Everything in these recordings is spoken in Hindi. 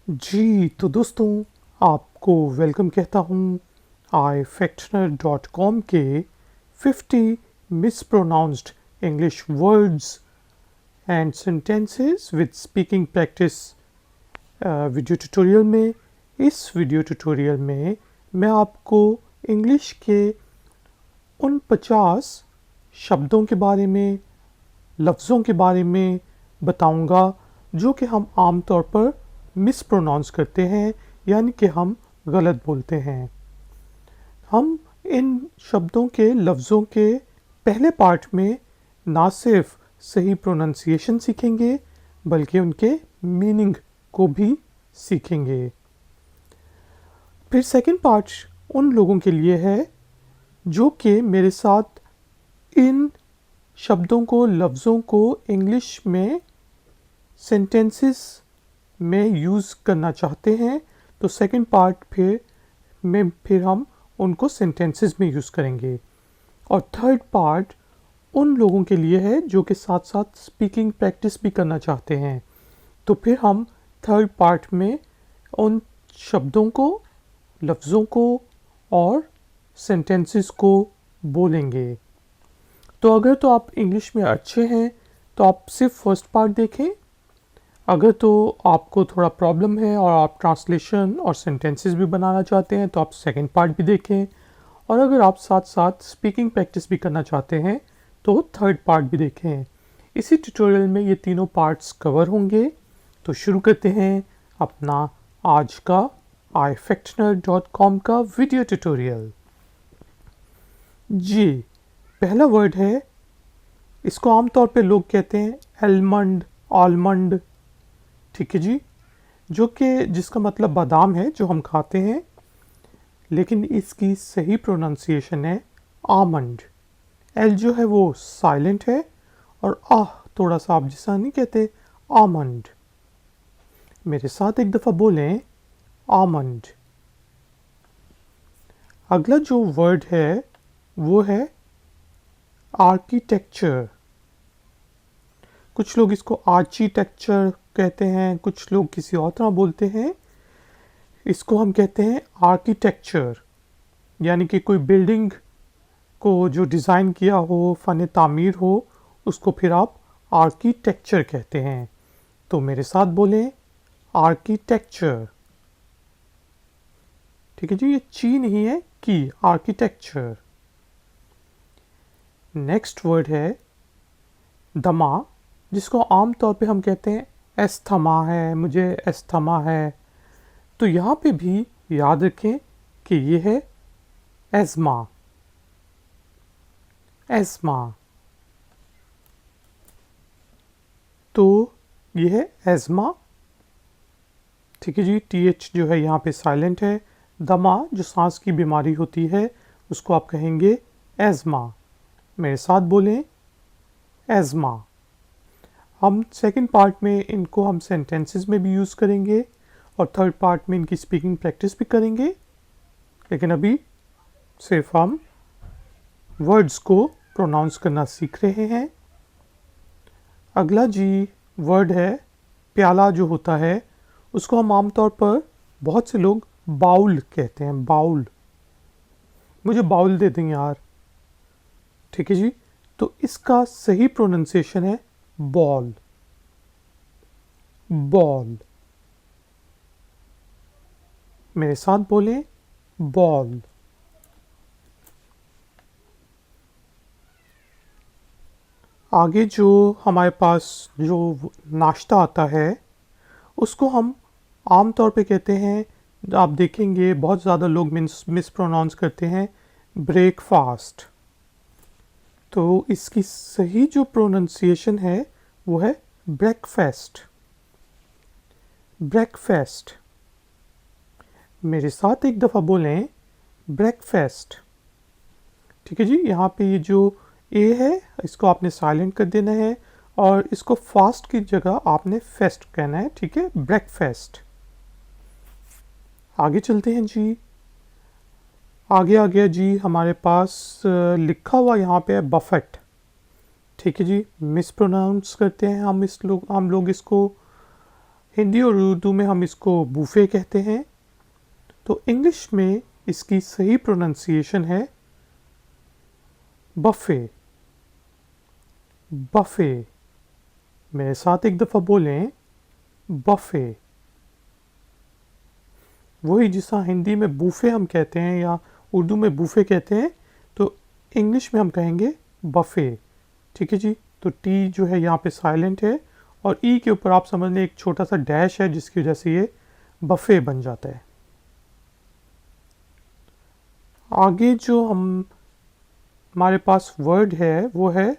जी, तो दोस्तों आपको वेलकम कहता हूँ iFactioner.com के 50 mispronounced English words and sentences with speaking practice video tutorial में। इस वीडियो ट्यूटोरियल में मैं आपको इंग्लिश के उन 50 शब्दों के बारे में, लफ्ज़ों के बारे में बताऊंगा जो कि हम आम तौर पर मिसप्रोनाउंस करते हैं, यानी कि हम गलत बोलते हैं। हम इन शब्दों के, लफ्ज़ों के पहले पार्ट में ना सिर्फ सही प्रोनाउंसिएशन सीखेंगे बल्कि उनके मीनिंग को भी सीखेंगे। फिर सेकंड पार्ट उन लोगों के लिए है जो कि मेरे साथ इन शब्दों को, लफ्ज़ों को इंग्लिश में सेंटेंसेस में यूज़ करना चाहते हैं। तो सेकंड पार्ट फिर हम उनको सेंटेंसेस में यूज़ करेंगे। और थर्ड पार्ट उन लोगों के लिए है जो कि साथ साथ स्पीकिंग प्रैक्टिस भी करना चाहते हैं। तो फिर हम थर्ड पार्ट में उन शब्दों को, लफ्ज़ों को और सेंटेंसेस को बोलेंगे। तो अगर तो आप इंग्लिश में अच्छे हैं तो आप सिर्फ फर्स्ट पार्ट देखें। अगर तो आपको थोड़ा प्रॉब्लम है और आप ट्रांसलेशन और सेंटेंसेस भी बनाना चाहते हैं तो आप सेकंड पार्ट भी देखें। और अगर आप साथ साथ स्पीकिंग प्रैक्टिस भी करना चाहते हैं तो थर्ड पार्ट भी देखें। इसी ट्यूटोरियल में ये तीनों पार्ट्स कवर होंगे। तो शुरू करते हैं अपना आज का iFactioner.com का वीडियो ट्यूटोरियल। जी, पहला वर्ड है, इसको आमतौर पे लोग कहते हैं एलमंड, आलमंड। ठीक है जी, जो कि जिसका मतलब बादाम है जो हम खाते हैं, लेकिन इसकी सही प्रोनाउंसिएशन है आमंड। एल जो है वो साइलेंट है और आह थोड़ा सा आप जैसा नहीं कहते, आमंड। मेरे साथ एक दफ़ा बोलें, आमंड। अगला जो वर्ड है वो है आर्किटेक्चर। कुछ लोग इसको आर्किटेक्चर कहते हैं, कुछ लोग किसी और तरह बोलते हैं। इसको हम कहते हैं आर्किटेक्चर, यानी कि कोई बिल्डिंग को जो डिज़ाइन किया हो, फ़न तामीर हो, उसको फिर आप आर्किटेक्चर कहते हैं। तो मेरे साथ बोलें, आर्किटेक्चर। ठीक है जी, ये ची नहीं है, की, आर्किटेक्चर। नेक्स्ट वर्ड है दमा, जिसको आम तौर पे हम कहते हैं एस्थमा है, मुझे एस्थमा है। तो यहाँ पे भी याद रखें कि ये है एज़मा, एज़मा। तो ये है एज़मा। ठीक है जी, टीएच जो है यहाँ पे साइलेंट है। दमा जो सांस की बीमारी होती है उसको आप कहेंगे एज़मा। मेरे साथ बोलें, एज़मा। हम सेकंड पार्ट में इनको हम सेंटेंसेस में भी यूज़ करेंगे और थर्ड पार्ट में इनकी स्पीकिंग प्रैक्टिस भी करेंगे, लेकिन अभी सिर्फ हम वर्ड्स को प्रोनाउंस करना सीख रहे हैं। अगला जी वर्ड है प्याला। जो होता है उसको हम आमतौर पर, बहुत से लोग बाउल कहते हैं, बाउल। मुझे बाउल दे दें यार। ठीक है जी, तो इसका सही प्रोनाउंसिएशन है बॉल, बॉल। मेरे साथ बोलें, बॉल। आगे जो हमारे पास जो नाश्ता आता है उसको हम आम तौर पे कहते हैं, आप देखेंगे बहुत ज़्यादा लोग मिसप्रोनाउंस करते हैं, ब्रेकफास्ट। तो इसकी सही जो प्रोनाउंसिएशन है वो है ब्रेकफास्ट, ब्रेकफास्ट। मेरे साथ एक दफ़ा बोलें, ब्रेकफास्ट। ठीक है जी, यहाँ पे ये जो ए है इसको आपने साइलेंट कर देना है और इसको फास्ट की जगह आपने फेस्ट कहना है। ठीक है, ब्रेकफास्ट। आगे चलते हैं जी। आगे आ गया जी हमारे पास लिखा हुआ यहाँ पे है बफेट। ठीक है जी, मिसप्रोनाउंस करते हैं हम लोग इसको हिंदी और उर्दू में हम इसको बूफे कहते हैं। तो इंग्लिश में इसकी सही प्रोनाउंसिएशन है बफे। बफे, मेरे साथ एक दफ़ा बोलें, बफे। वही जिस हिंदी में बूफे हम कहते हैं या उर्दू में बूफे कहते हैं, तो इंग्लिश में हम कहेंगे बफे। ठीक है जी। तो टी जो है यहाँ पे साइलेंट है और ई के ऊपर आप समझ लें एक छोटा सा डैश है, जिसकी वजह से ये बफे बन जाता है। आगे जो हमारे पास वर्ड है वो है,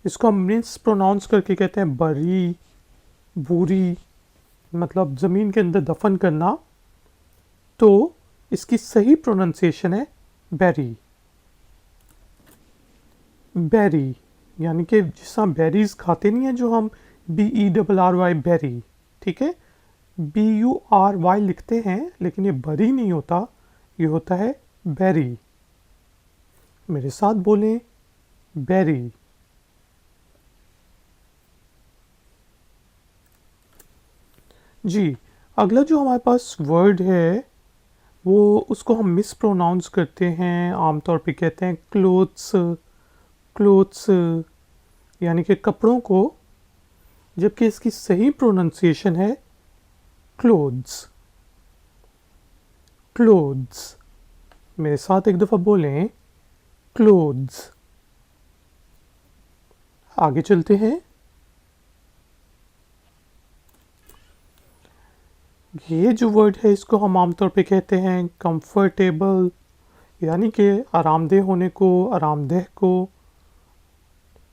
इसको हम मिस प्रोनाउंस करके कहते हैं बरी, बूरी, मतलब ज़मीन के अंदर दफन करना। तो इसकी सही प्रोनाउंसिएशन है बेरी। बेरी, यानी कि जिस हम बेरीज खाते नहीं है, जो हम BERRY बेरी, ठीक है, BURY लिखते हैं, लेकिन ये बरी नहीं होता, ये होता है बेरी। मेरे साथ बोलें, बेरी। जी, अगला जो हमारे पास वर्ड है वो, उसको हम मिस प्रोनाउंस करते हैं, आमतौर पे कहते हैं क्लोथ्स। क्लोथ्स यानी कि कपड़ों को, जबकि इसकी सही प्रोनाउंसिएशन है क्लोथ्स। क्लोथ्स, मेरे साथ एक दफ़ा बोलें, क्लोथ्स। आगे चलते हैं। ये जो वर्ड है इसको हम आमतौर पे कहते हैं कंफर्टेबल, यानी कि आरामदेह होने को, आरामदेह को।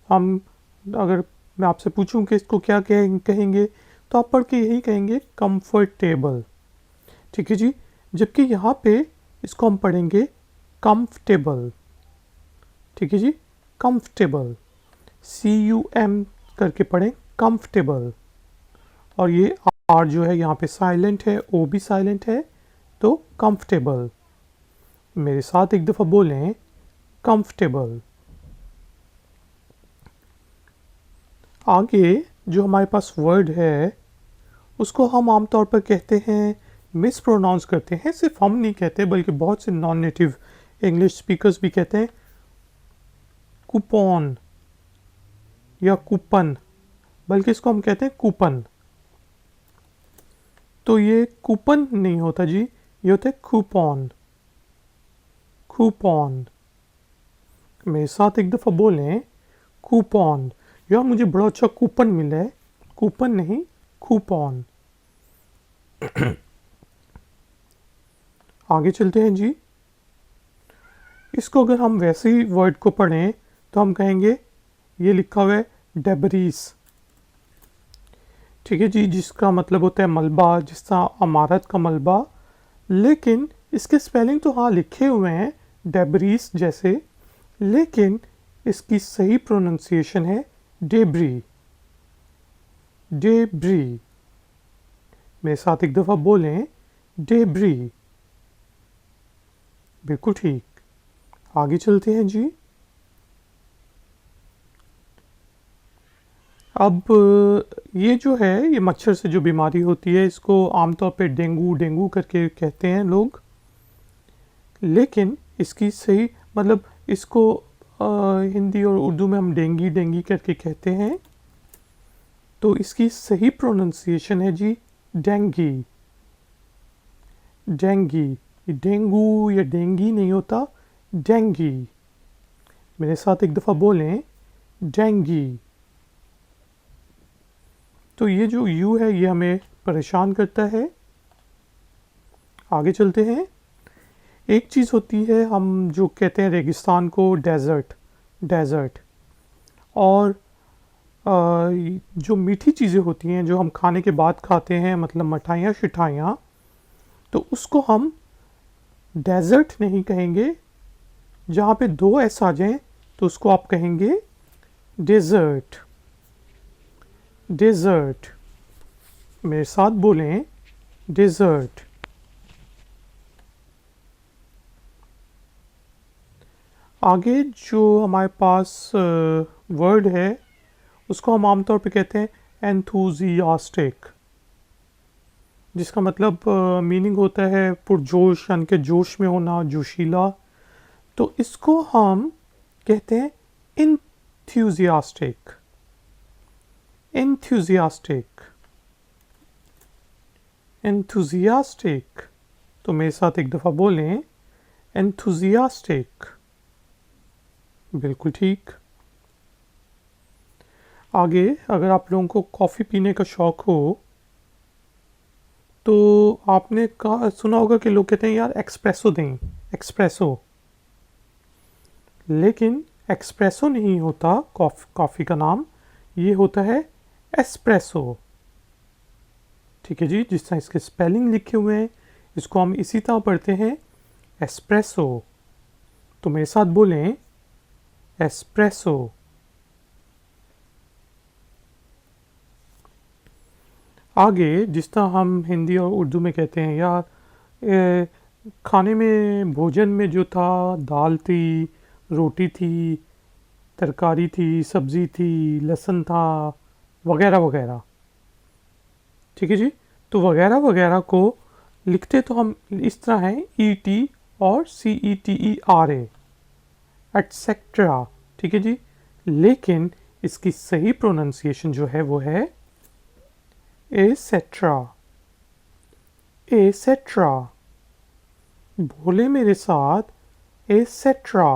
हम, अगर मैं आपसे पूछूं कि इसको क्या कहेंगे, तो आप पढ़ के यही कहेंगे कंफर्टेबल। ठीक है जी। जबकि यहाँ पे इसको हम पढ़ेंगे कंफर्टेबल। ठीक है जी, कंफर्टेबल, CUM करके पढ़ें, कंफर्टेबल। और ये आर जो है यहाँ पे साइलेंट है, ओ भी साइलेंट है, तो कंफर्टेबल। मेरे साथ एक दफ़ा बोलें, कंफर्टेबल। आगे जो हमारे पास वर्ड है उसको हम आमतौर पर कहते हैं, मिस प्रोनाउंस करते हैं। सिर्फ हम नहीं कहते बल्कि बहुत से नॉन नेटिव इंग्लिश स्पीकर्स भी कहते हैं कूपन या कूपन, बल्कि इसको हम कहते हैं कूपन। तो ये कूपन नहीं होता जी, ये होता है कूपन। कूपन, मेरे साथ एक दफ़ा बोलें, कूपन। यार मुझे बड़ा अच्छा कूपन मिला है, कूपन नहीं, कूपन। आगे चलते हैं जी। इसको अगर हम वैसे ही वर्ड को पढ़ें तो हम कहेंगे, ये लिखा हुआ है डेबरीज। ठीक है जी, जिसका मतलब होता है मलबा, जिसका इमारत का मलबा। लेकिन इसके स्पेलिंग तो हाँ लिखे हुए हैं डेबरीज जैसे, लेकिन इसकी सही प्रोनाउंसिएशन है डेब्री। डेब्री, मेरे साथ एक दफ़ा बोलें, डेब्री। बिल्कुल ठीक। आगे चलते हैं जी। अब ये जो है, ये मच्छर से जो बीमारी होती है, इसको आमतौर पे डेंगू करके कहते हैं लोग, लेकिन इसकी सही मतलब इसको हिंदी और उर्दू में हम डेंगी करके कहते हैं। तो इसकी सही प्रोनाउंसिएशन है जी डेंगी। डेंगी, डेंगू या डेंगी नहीं होता, डेंगी। मेरे साथ एक दफ़ा बोलें, डेंगी। तो ये जो यू है ये हमें परेशान करता है। आगे चलते हैं। एक चीज़ होती है, हम जो कहते हैं रेगिस्तान को डेज़र्ट, डेज़र्ट। और जो मीठी चीज़ें होती हैं जो हम खाने के बाद खाते हैं, मतलब मिठाइयाँ शिठाइयाँ, तो उसको हम डेज़र्ट नहीं कहेंगे। जहाँ पे दो एस आ जाएं तो उसको आप कहेंगे डेज़र्ट। डेज़र्ट, मेरे साथ बोलें, डेज़र्ट। आगे जो हमारे पास वर्ड है उसको हम आमतौर पे कहते हैं एंथुजियास्टिक। जिसका मतलब मीनिंग होता है पुरजोश, यानी कि जोश में होना, जोशीला। तो इसको हम कहते हैं इंथ्यूजियास्टिक। Enthusiastic, enthusiastic. तो मेरे साथ एक दफ़ा बोलें, एंथुजियास्टिक। बिल्कुल ठीक। आगे, अगर आप लोगों को कॉफ़ी पीने का शौक़ हो तो आपने कहा सुना होगा कि लोग कहते हैं यार एक्सप्रेसो दें, एक्सप्रेसो। लेकिन एक्सप्रेसो नहीं होता कॉफ़ी का नाम, ये होता है एस्प्रेसो। ठीक है जी, जिस तरह इसके स्पेलिंग लिखे हुए हैं इसको हम इसी तरह पढ़ते हैं, एस्प्रेसो। तो मेरे साथ बोलें, एस्प्रेसो। आगे, जिस तरह हम हिंदी और उर्दू में कहते हैं यार खाने में, भोजन में जो था, दाल थी, रोटी थी, तरकारी थी, सब्ज़ी थी, लहसुन था, वगैरह वगैरह। ठीक है जी। तो वगैरह वगैरह को लिखते तो हम इस तरह हैं, ई टी और CETERA, एटसेट्रा। ठीक है जी। लेकिन इसकी सही प्रोनाउंसिएशन जो है वो है एसेट्रा, एसेट्रा। बोले मेरे साथ, एसेट्रा।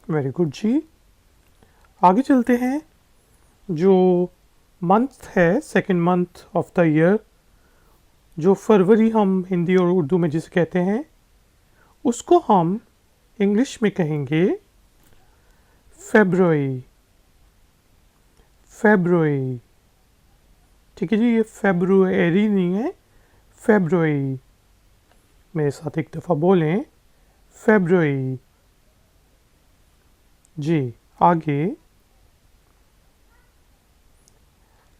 वेरी गुड जी। आगे चलते हैं। जो मंथ है, second month of the year, जो फरवरी हम हिंदी और उर्दू में जिसे कहते हैं, उसको हम इंग्लिश में कहेंगे फेब्रुअरी, फेब्रुअरी। ठीक है जी, ये फेब्रुअरी नहीं है, फेब्रुअरी। मेरे साथ एक दफ़ा बोलें, फेब्रुअरी। जी। आगे,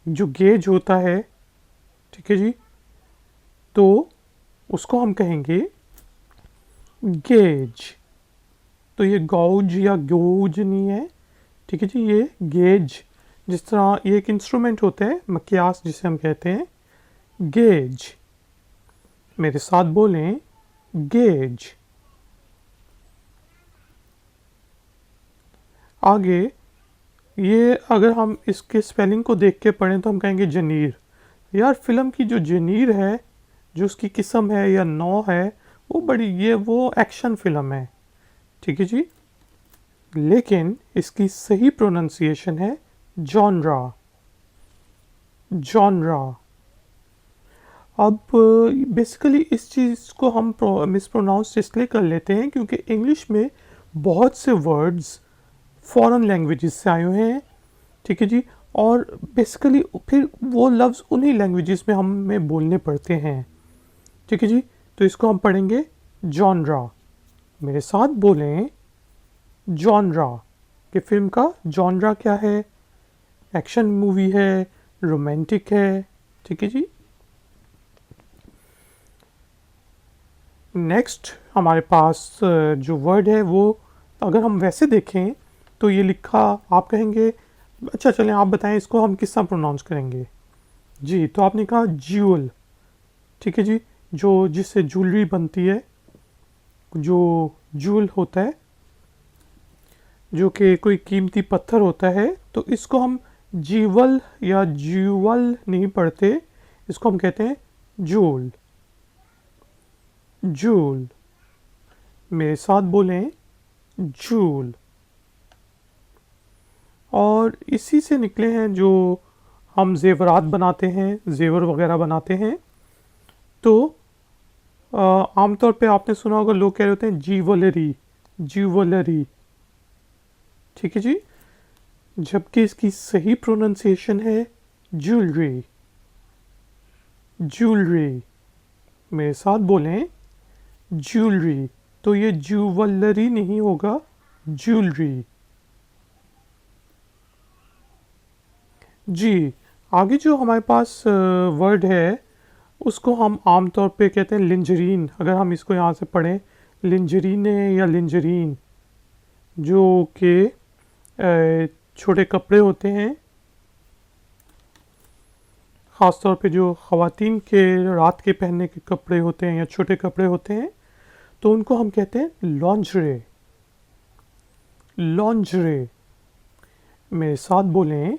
जो गेज होता है, ठीक है जी, तो उसको हम कहेंगे गेज। तो ये गौज या गौज नहीं है, ठीक है जी, ये गेज। जिस तरह ये एक इंस्ट्रूमेंट होता है, मकियास जिसे हम कहते हैं, गेज। मेरे साथ बोलें, गेज। आगे, ये अगर हम इसके स्पेलिंग को देख के पढ़ें तो हम कहेंगे जनीर। यार फिल्म की जो जनीर है, जो उसकी किस्म है या नौ है, वो बड़ी, ये वो एक्शन फिल्म है। ठीक है जी। लेकिन इसकी सही प्रोनाउंसिएशन है जॉनरा, जॉनरा। अब बेसिकली इस चीज़ को हम मिसप्रोनाउंस इसलिए कर लेते हैं क्योंकि इंग्लिश में बहुत से वर्ड्स फॉरेन लैंग्वेजेस से आए हुए हैं। ठीक है जी। और बेसिकली फिर वो लफ्ज़ उन्हीं लैंग्वेजेस में हमें बोलने पड़ते हैं। ठीक है जी। तो इसको हम पढ़ेंगे जॉनरा। मेरे साथ बोलें, जॉनरा। कि फिल्म का जॉनरा क्या है? एक्शन मूवी है, रोमांटिक है। ठीक है जी। नेक्स्ट हमारे पास जो वर्ड है वो, अगर हम वैसे देखें तो ये लिखा, आप कहेंगे अच्छा चलें आप बताएं इसको हम किस तरह प्रोनाउंस करेंगे। जी, तो आपने कहा ज्यूल। ठीक है जी। जो जिससे ज्वेलरी बनती है, जो ज्यूल होता है, जो कि कोई कीमती पत्थर होता है, तो इसको हम जीवल या ज्यूवल नहीं पढ़ते, इसको हम कहते हैं जूल, जूल। मेरे साथ बोलें, जूल। और इसी से निकले हैं जो हम जेवरात बनाते हैं, जेवर वगैरह बनाते हैं। तो आमतौर पे आपने सुना होगा लोग कह रहे होते हैं ज्वेलरी, ज्वेलरी। ठीक है जी। जबकि इसकी सही प्रोनाउंसिएशन है ज्वेलरी, ज्वेलरी। मेरे साथ बोलें, ज्वेलरी। तो ये ज्वेलरी नहीं होगा, ज्वेलरी। जी। आगे जो हमारे पास वर्ड है उसको हम आम तौर पे कहते हैं लिंजरीन। अगर हम इसको यहाँ से पढ़ें, लिंजरीने या लिंजरीन, जो कि छोटे कपड़े होते हैं, ख़ास तौर पे जो ख़वातीन के रात के पहनने के कपड़े होते हैं या छोटे कपड़े होते हैं, तो उनको हम कहते हैं लॉन्जरे। लॉन्जरे, मेरे साथ बोलें,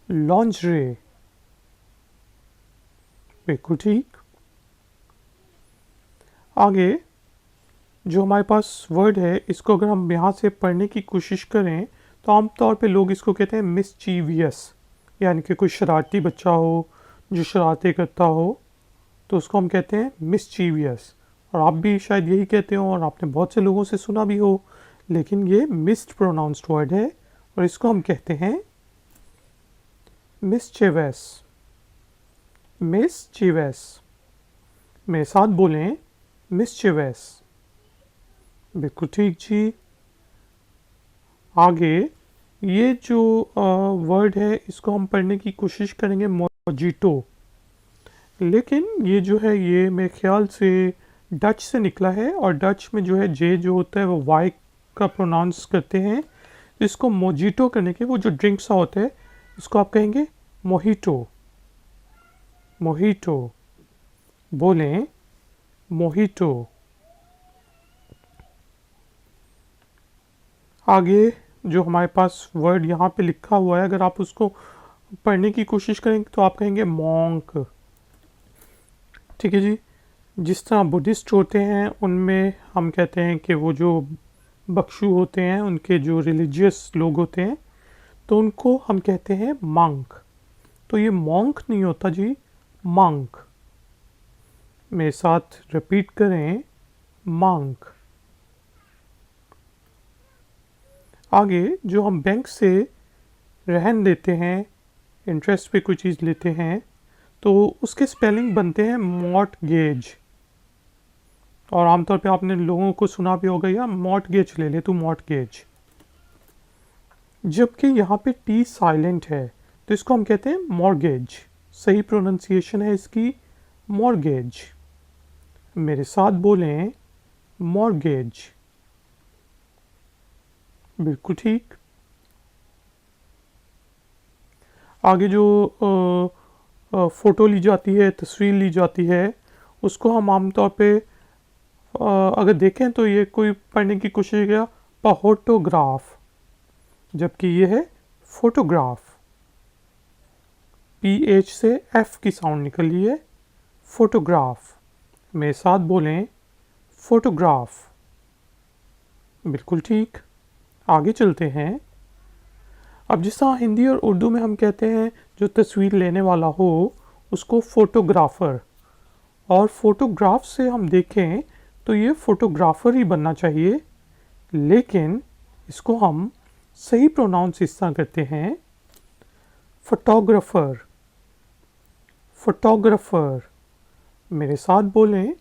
लॉन्जरे। बिल्कुल ठीक। आगे जो हमारे पास वर्ड है, इसको अगर हम यहाँ से पढ़ने की कोशिश करें तो आमतौर पे लोग इसको कहते हैं मिसचीवियस, यानी कि कोई शरारती बच्चा हो जो शरारतें करता हो, तो उसको हम कहते हैं मिसचीवियस। और आप भी शायद यही कहते हो और आपने बहुत से लोगों से सुना भी हो, लेकिन ये मिस्ड प्रोनाउंस्ड वर्ड है और इसको हम कहते हैं मिसचीवियस। मिसचीवियस, मेरे साथ बोलें, मिसचीवियस। बिल्कुल ठीक जी। आगे ये जो वर्ड है, इसको हम पढ़ने की कोशिश करेंगे मोजिटो, लेकिन ये जो है ये मेरे ख्याल से डच से निकला है और डच में जो है जे जो होता है वो वाई का प्रोनाउंस करते हैं। इसको मोजिटो करने के, वो जो ड्रिंक सा होता है, इसको आप कहेंगे मोहिटो। मोहिटो, बोलें मोहिटो। आगे जो हमारे पास वर्ड यहाँ पे लिखा हुआ है, अगर आप उसको पढ़ने की कोशिश करेंगे तो आप कहेंगे मॉन्क। ठीक है जी। जिस तरह बुद्धिस्ट होते हैं उनमें हम कहते हैं कि वो जो बख्शू होते हैं, उनके जो रिलीजियस लोग होते हैं, तो उनको हम कहते हैं मंक। तो ये मॉन्क नहीं होता जी, मंक। मेरे साथ रिपीट करें, मंक। आगे जो हम बैंक से रहन लेते हैं, इंटरेस्ट पे कोई चीज़ लेते हैं, तो उसके स्पेलिंग बनते हैं मॉर्टगेज। और आमतौर पे आपने लोगों को सुना भी होगा, या मॉर्टगेज ले ले तू, मॉर्टगेज। जबकि यहाँ पे टी साइलेंट है, तो इसको हम कहते हैं मॉर्गेज। सही प्रोनाउंसिएशन है इसकी मॉर्गेज। मेरे साथ बोलें, मॉर्गेज। बिल्कुल ठीक। आगे जो फ़ोटो ली जाती है, तस्वीर ली जाती है, उसको हम आमतौर पे अगर देखें तो ये कोई पढ़ने की कोशिश किया फोटोग्राफ, जबकि ये है फोटोग्राफ। PH से F की साउंड निकली है, फोटोग्राफ। मेरे साथ बोलें, फोटोग्राफ। बिल्कुल ठीक। आगे चलते हैं। अब जिस तरह हिंदी और उर्दू में हम कहते हैं जो तस्वीर लेने वाला हो उसको फ़ोटोग्राफ़र, और फ़ोटोग्राफ से हम देखें तो ये फ़ोटोग्राफ़र ही बनना चाहिए, लेकिन इसको हम सही प्रोनाउंस इस तरह करते हैं, फ़ोटोग्राफ़र। फ़ोटोग्राफ़र, मेरे साथ बोलें,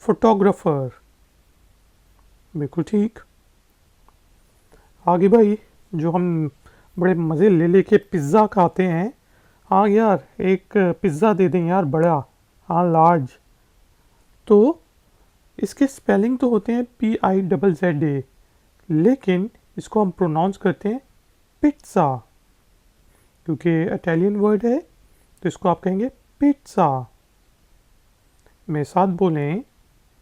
फ़ोटोग्राफ़र। बिल्कुल ठीक। आगे भाई, जो हम बड़े मज़े ले लेके पिज़्ज़ा खाते हैं, हाँ यार एक पिज़्ज़ा दे दें यार बड़ा, हाँ लार्ज, तो इसके स्पेलिंग तो होते हैं PIZZA, लेकिन इसको हम प्रोनाउंस करते हैं पिज़्ज़ा, क्योंकि इटालियन वर्ड है, तो इसको आप कहेंगे पिज़्ज़ा। मेरे साथ बोलें,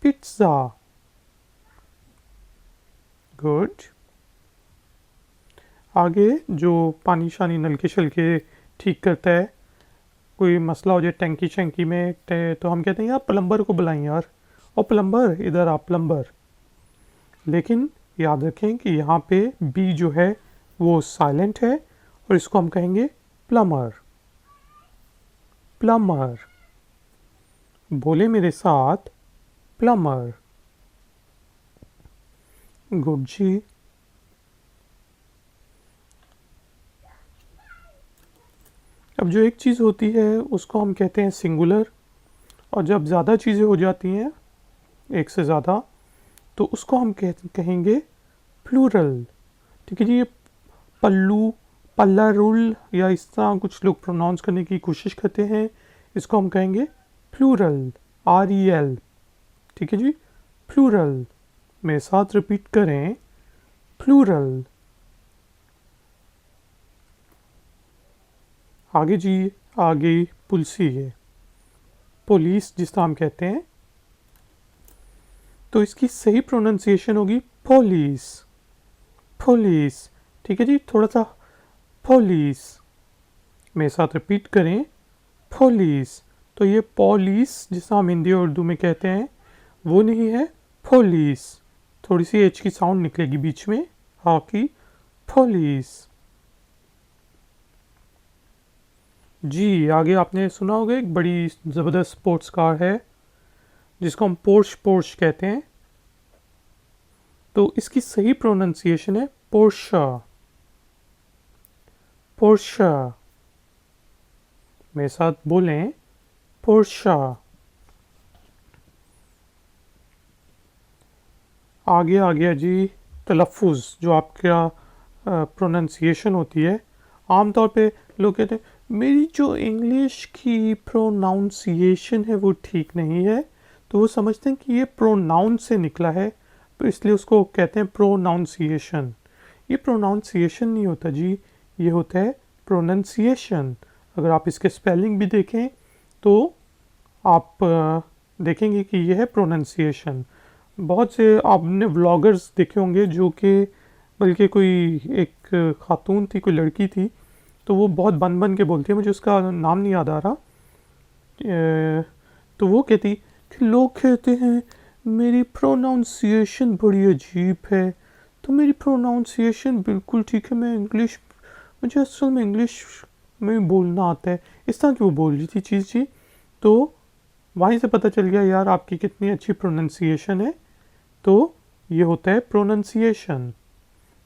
पिज़्ज़ा। गुड। आगे जो पानी शानी नलके शलके ठीक करता है, कोई मसला हो जाए टंकी शंकी में, तो हम कहते हैं यार प्लम्बर को बुलाएं यार, और प्लम्बर इधर आप, प्लम्बर। लेकिन याद रखें कि यहाँ पे बी जो है वो साइलेंट है और इसको हम कहेंगे प्लम्बर। प्लम्बर, बोले मेरे साथ, प्लम्बर। गुड जी। अब जो एक चीज़ होती है उसको हम कहते हैं सिंगुलर, और जब ज़्यादा चीज़ें हो जाती हैं, एक से ज़्यादा, तो उसको हम कहेंगे प्लूरल। ठीक है जी। ये पल्लू, पल्लारुल या इस तरह कुछ लोग प्रोनाउंस करने की कोशिश करते हैं, इसको हम कहेंगे प्लूरल, REL। ठीक है जी, प्लूरल। मेरे साथ रिपीट करें, प्लूरल। आगे जी, आगे पुलिसी है, पुलिस जिस तरह हम कहते हैं, तो इसकी सही प्रोनाउंसिएशन होगी पुलिस, पुलिस। ठीक है जी, थोड़ा सा पुलिस मेरे साथ रिपीट करें, पुलिस। तो ये पुलिस जिसे हम हिंदी और उर्दू में कहते हैं वो नहीं है, पुलिस। थोड़ी सी एच की साउंड निकलेगी बीच में, हाँ की, पुलिस। जी, आगे आपने सुना होगा एक बड़ी ज़बरदस्त स्पोर्ट्स कार है जिसको हम पोर्श पोर्श कहते हैं, तो इसकी सही प्रोनाउंसिएशन है पोर्शा, पोर्शा। मेरे साथ बोलें, पोर्शा। आगे आ गया जी तलफ़ुज़, जो आपका प्रोनाउंसिएशन होती है। आमतौर पे लोग कहते हैं मेरी जो इंग्लिश की प्रोनाउंसिएशन है वो ठीक नहीं है, तो वो समझते हैं कि ये प्रोनाउन से निकला है, तो इसलिए उसको कहते हैं प्रोनाउंसिएशन। ये प्रोनाउंसिएशन नहीं होता जी, ये होता है प्रोनंसिएशन। अगर आप इसके स्पेलिंग भी देखें तो आप देखेंगे कि यह है प्रोनंसिएशन। बहुत से आपने व्लॉगर्स देखे होंगे जो कि, बल्कि कोई एक खातून थी, कोई लड़की थी, तो वो बहुत बन बन के बोलती है, मुझे उसका नाम नहीं याद आ रहा, तो वो कहती कि लोग कहते हैं मेरी प्रोनाउंसिएशन बड़ी अजीब है, तो मेरी प्रोनाउंसिएशन बिल्कुल ठीक है, मैं इंग्लिश, मुझे असल में इंग्लिश में बोलना आता है। इस तरह की वो बोल रही थी चीज़ जी। तो वहीं से पता चल गया यार आपकी कितनी अच्छी प्रोनंसिएशन है। तो ये होता है प्रोनंसिएशन।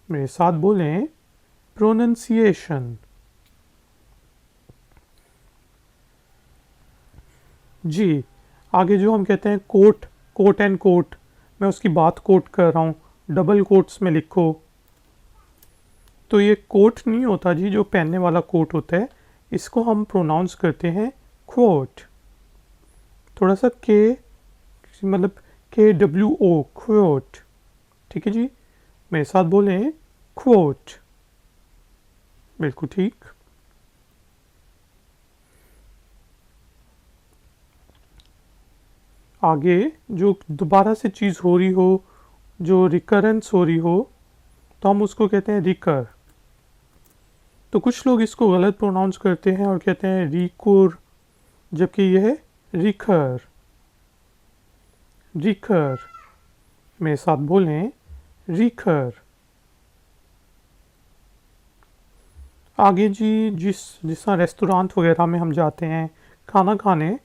मेरे साथ बोलें, प्रोनंसिएशन। जी, आगे जो हम कहते हैं कोट, कोट एंड कोट, मैं उसकी बात कोट कर रहा हूँ, डबल कोट्स में लिखो, तो ये कोट नहीं होता जी, जो पहनने वाला कोट होता है, इसको हम प्रोनाउंस करते हैं क्वोट। थोड़ा सा के, मतलब KWO, क्वोट। ठीक है जी, मेरे साथ बोलें, क्वोट। बिल्कुल ठीक। आगे जो दोबारा से चीज़ हो रही हो, जो रिकरेंस हो रही हो, तो हम उसको कहते हैं रिकर। तो कुछ लोग इसको गलत प्रोनाउंस करते हैं और कहते हैं रिकुर, जबकि यह है रिखर, रिखर। मेरे साथ बोलें, रिखर। आगे जी जिस तरह रेस्टोरेंट वगैरह में हम जाते हैं खाना खाने,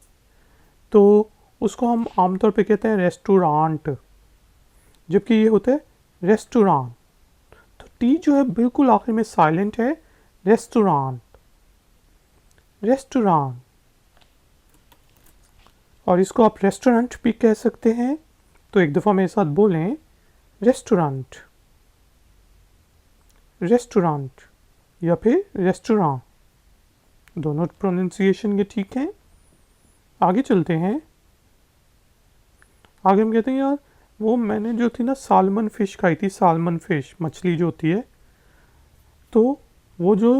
तो उसको हम आमतौर पे कहते हैं रेस्टोरेंट, जबकि ये होता है रेस्टोरेंट। तो टी जो है बिल्कुल आखिर में साइलेंट है, रेस्टोरेंट, रेस्टोरेंट। और इसको आप रेस्टोरेंट भी कह सकते हैं, तो एक दफ़ा मेरे साथ बोलें, रेस्टोरेंट, रेस्टोरेंट, या फिर रेस्टोरेंट, दोनों प्रोनाउंसिएशन के ठीक हैं। आगे चलते हैं। आगे हम कहते हैं यार वो मैंने जो थी ना सालमन फ़िश खाई थी, सालमन फ़िश मछली जो होती है, तो वो जो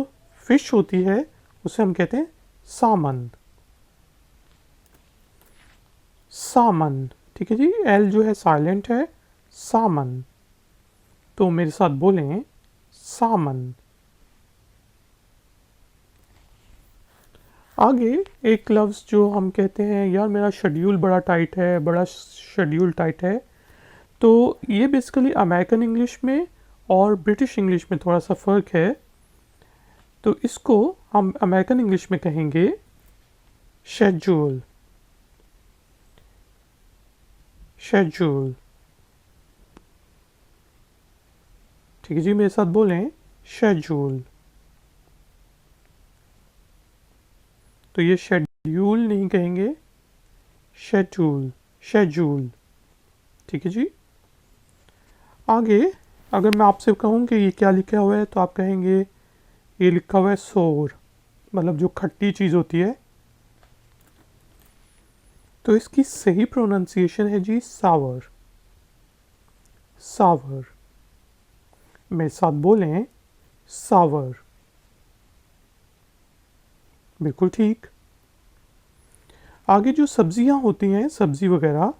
फ़िश होती है उसे हम कहते हैं सामन, सामन। ठीक है जी, एल जो है साइलेंट है, सामन। तो मेरे साथ बोलें, सामन। आगे एक लफ्ज़ जो हम कहते हैं यार मेरा शेड्यूल बड़ा टाइट है, बड़ा शेड्यूल टाइट है, तो ये बेसिकली अमेरिकन इंग्लिश में और ब्रिटिश इंग्लिश में थोड़ा सा फ़र्क है। तो इसको हम अमेरिकन इंग्लिश में कहेंगे शेड्यूल, शेड्यूल। ठीक है जी, मेरे साथ बोलें, शेड्यूल। तो ये शेड्यूल नहीं कहेंगे, शेड्यूल, शेड्यूल। ठीक है जी। आगे अगर मैं आपसे कहूँ कि ये क्या लिखा हुआ है, तो आप कहेंगे ये लिखा हुआ है सोर, मतलब जो खट्टी चीज़ होती है। तो इसकी सही प्रोनाउंसिएशन है जी सावर, सावर। मेरे साथ बोलें, सावर। बिल्कुल ठीक। आगे जो सब्जियां होती हैं, सब्जी वगैरह,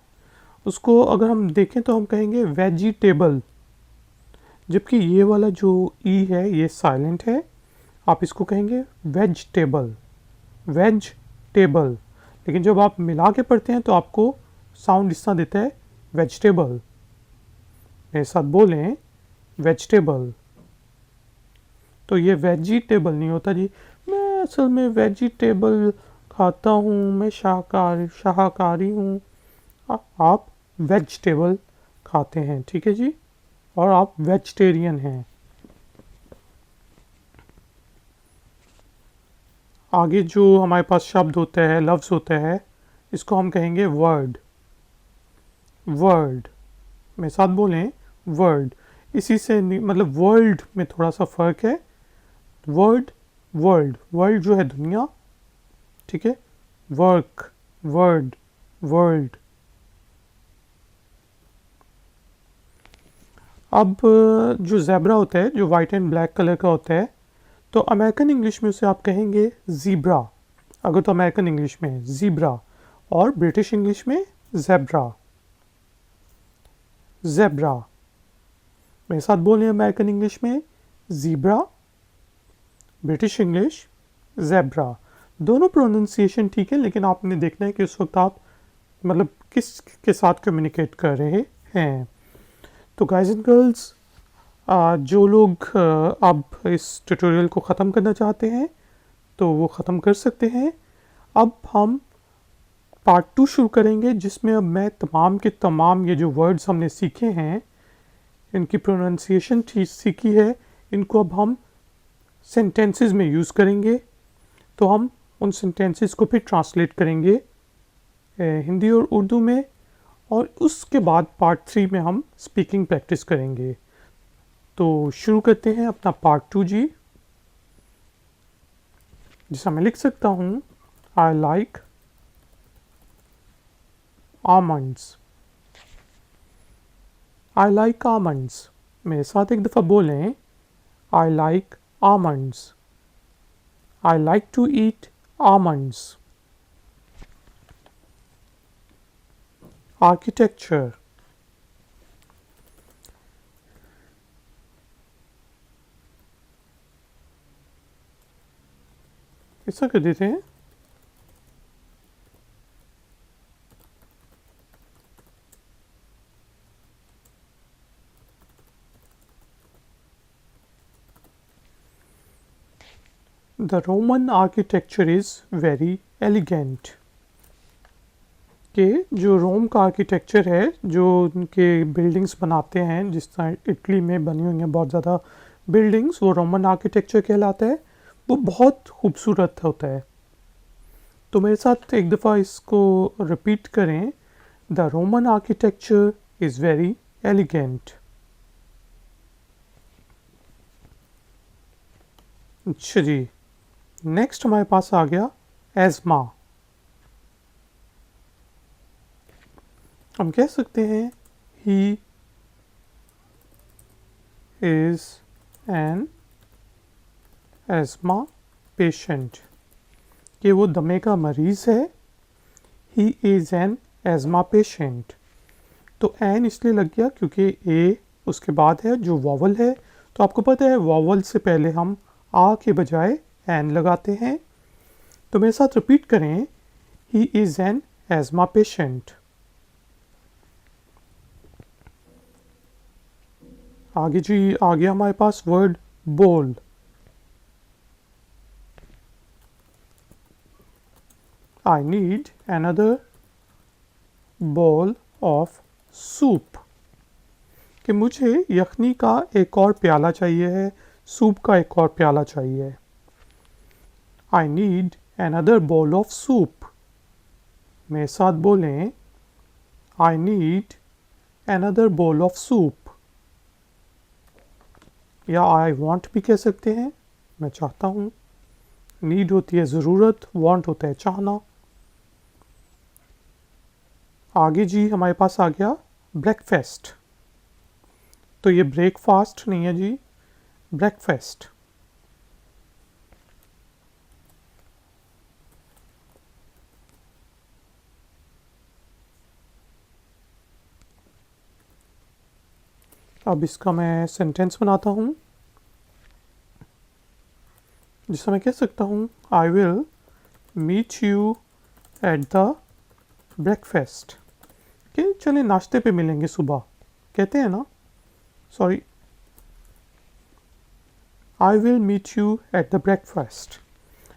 उसको अगर हम देखें तो हम कहेंगे वेजिटेबल, जबकि ये वाला जो ई है ये साइलेंट है, आप इसको कहेंगे वेजिटेबल, वेज टेबल। लेकिन जब आप मिला के पढ़ते हैं तो आपको साउंड इस तरह देता है, वेजिटेबल। मेरे साथ बोलें, वेजिटेबल। तो ये वेजिटेबल नहीं होता जी, मैं असल में वेजिटेबल खाता हूँ, मैं शाकाहारी हूँ। आप वेजिटेबल खाते हैं, ठीक है जी, और आप वेजिटेरियन हैं। आगे जो हमारे पास शब्द होता है, लफ्ज़ होता है, इसको हम कहेंगे वर्ड। वर्ड, मेरे साथ बोलें, वर्ड। इसी से मतलब वर्ल्ड में थोड़ा सा फ़र्क है। वर्ड, वर्ल्ड, वर्ल्ड जो है दुनिया, ठीक है, वर्क, वर्ड, वर्ल्ड। अब जो ज़ेब्रा होता है, जो वाइट एंड ब्लैक कलर का होता है, तो अमेरिकन इंग्लिश में उसे आप कहेंगे ज़ीब्रा, अगर तो अमेरिकन इंग्लिश में है ज़ीब्रा, और ब्रिटिश इंग्लिश में ज़ेब्रा। ज़ेब्रा, मेरे साथ बोलें, अमेरिकन इंग्लिश में ज़ीब्रा, ब्रिटिश इंग्लिश ज़ेब्रा। दोनों प्रोनाउंसिएशन ठीक है, लेकिन आपने देखना है कि उस वक्त आप मतलब किस के साथ कम्युनिकेट कर रहे हैं। तो गाइस एंड गर्ल्स, जो लोग अब इस ट्यूटोरियल को ख़त्म करना चाहते हैं तो वो ख़त्म कर सकते हैं। अब हम पार्ट 2 शुरू करेंगे, जिसमें अब मैं तमाम के तमाम ये जो वर्ड्स हमने सीखे हैं, इनकी प्रोनाउंसिएशन ठीक सीखी है, इनको अब हम सेंटेंसेस में यूज़ करेंगे। तो हम उन सेंटेंसेस को फिर ट्रांसलेट करेंगे हिंदी और उर्दू में, और उसके बाद पार्ट 3 में हम स्पीकिंग प्रैक्टिस करेंगे। तो शुरू करते हैं अपना पार्ट 2 जी, जिसमें मैं लिख सकता हूँ, I like almonds. I like almonds, मेरे साथ एक दफ़ा बोलें, I like almonds. I like to eat almonds. Architecture, ऐसा कर देते हैं। The Roman architecture is very elegant। के जो रोम का आर्किटेक्चर है, जो उनके बिल्डिंग्स बनाते हैं, जिस तरह इटली में बनी हुई हैं बहुत ज़्यादा बिल्डिंग्स, वो रोमन आर्किटेक्चर कहलाता है। वो बहुत खूबसूरत होता है। तो मेरे साथ एक दफ़ा इसको रिपीट करें, the Roman architecture is very elegant. अच्छा जी, नेक्स्ट हमारे पास आ गया एज़मा। हम कह सकते हैं, ही इज़ एन एज़मा पेशेंट, कि वो दमे का मरीज़ है। ही इज़ एन एज़मा पेशेंट। तो एन इसलिए लग गया क्योंकि ए उसके बाद है जो वॉवल है, तो आपको पता है वॉवल से पहले हम आ के बजाय एन लगाते हैं। तो मेरे साथ रिपीट करें, he is N asthma patient. आगे जी, आगे हमारे पास वर्ड बोल। आई need another bowl of soup, कि मुझे यखनी का एक और प्याला चाहिए है, सूप का एक और प्याला चाहिए। I need another bowl of soup। मेरे साथ बोलें, I need another bowl of soup। या I want भी कह सकते हैं, मैं चाहता हूँ। नीड होती है ज़रूरत, want होता है चाहना। आगे जी हमारे पास आ गया ब्रेकफास्ट। तो ये ब्रेकफास्ट नहीं है जी, ब्रेकफास्ट। अब इसका मैं सेंटेंस बनाता हूँ, जिससे मैं कह सकता हूँ I will meet you at the breakfast. कि चलिए नाश्ते पे मिलेंगे सुबह, कहते हैं ना, sorry, I will meet you at the breakfast,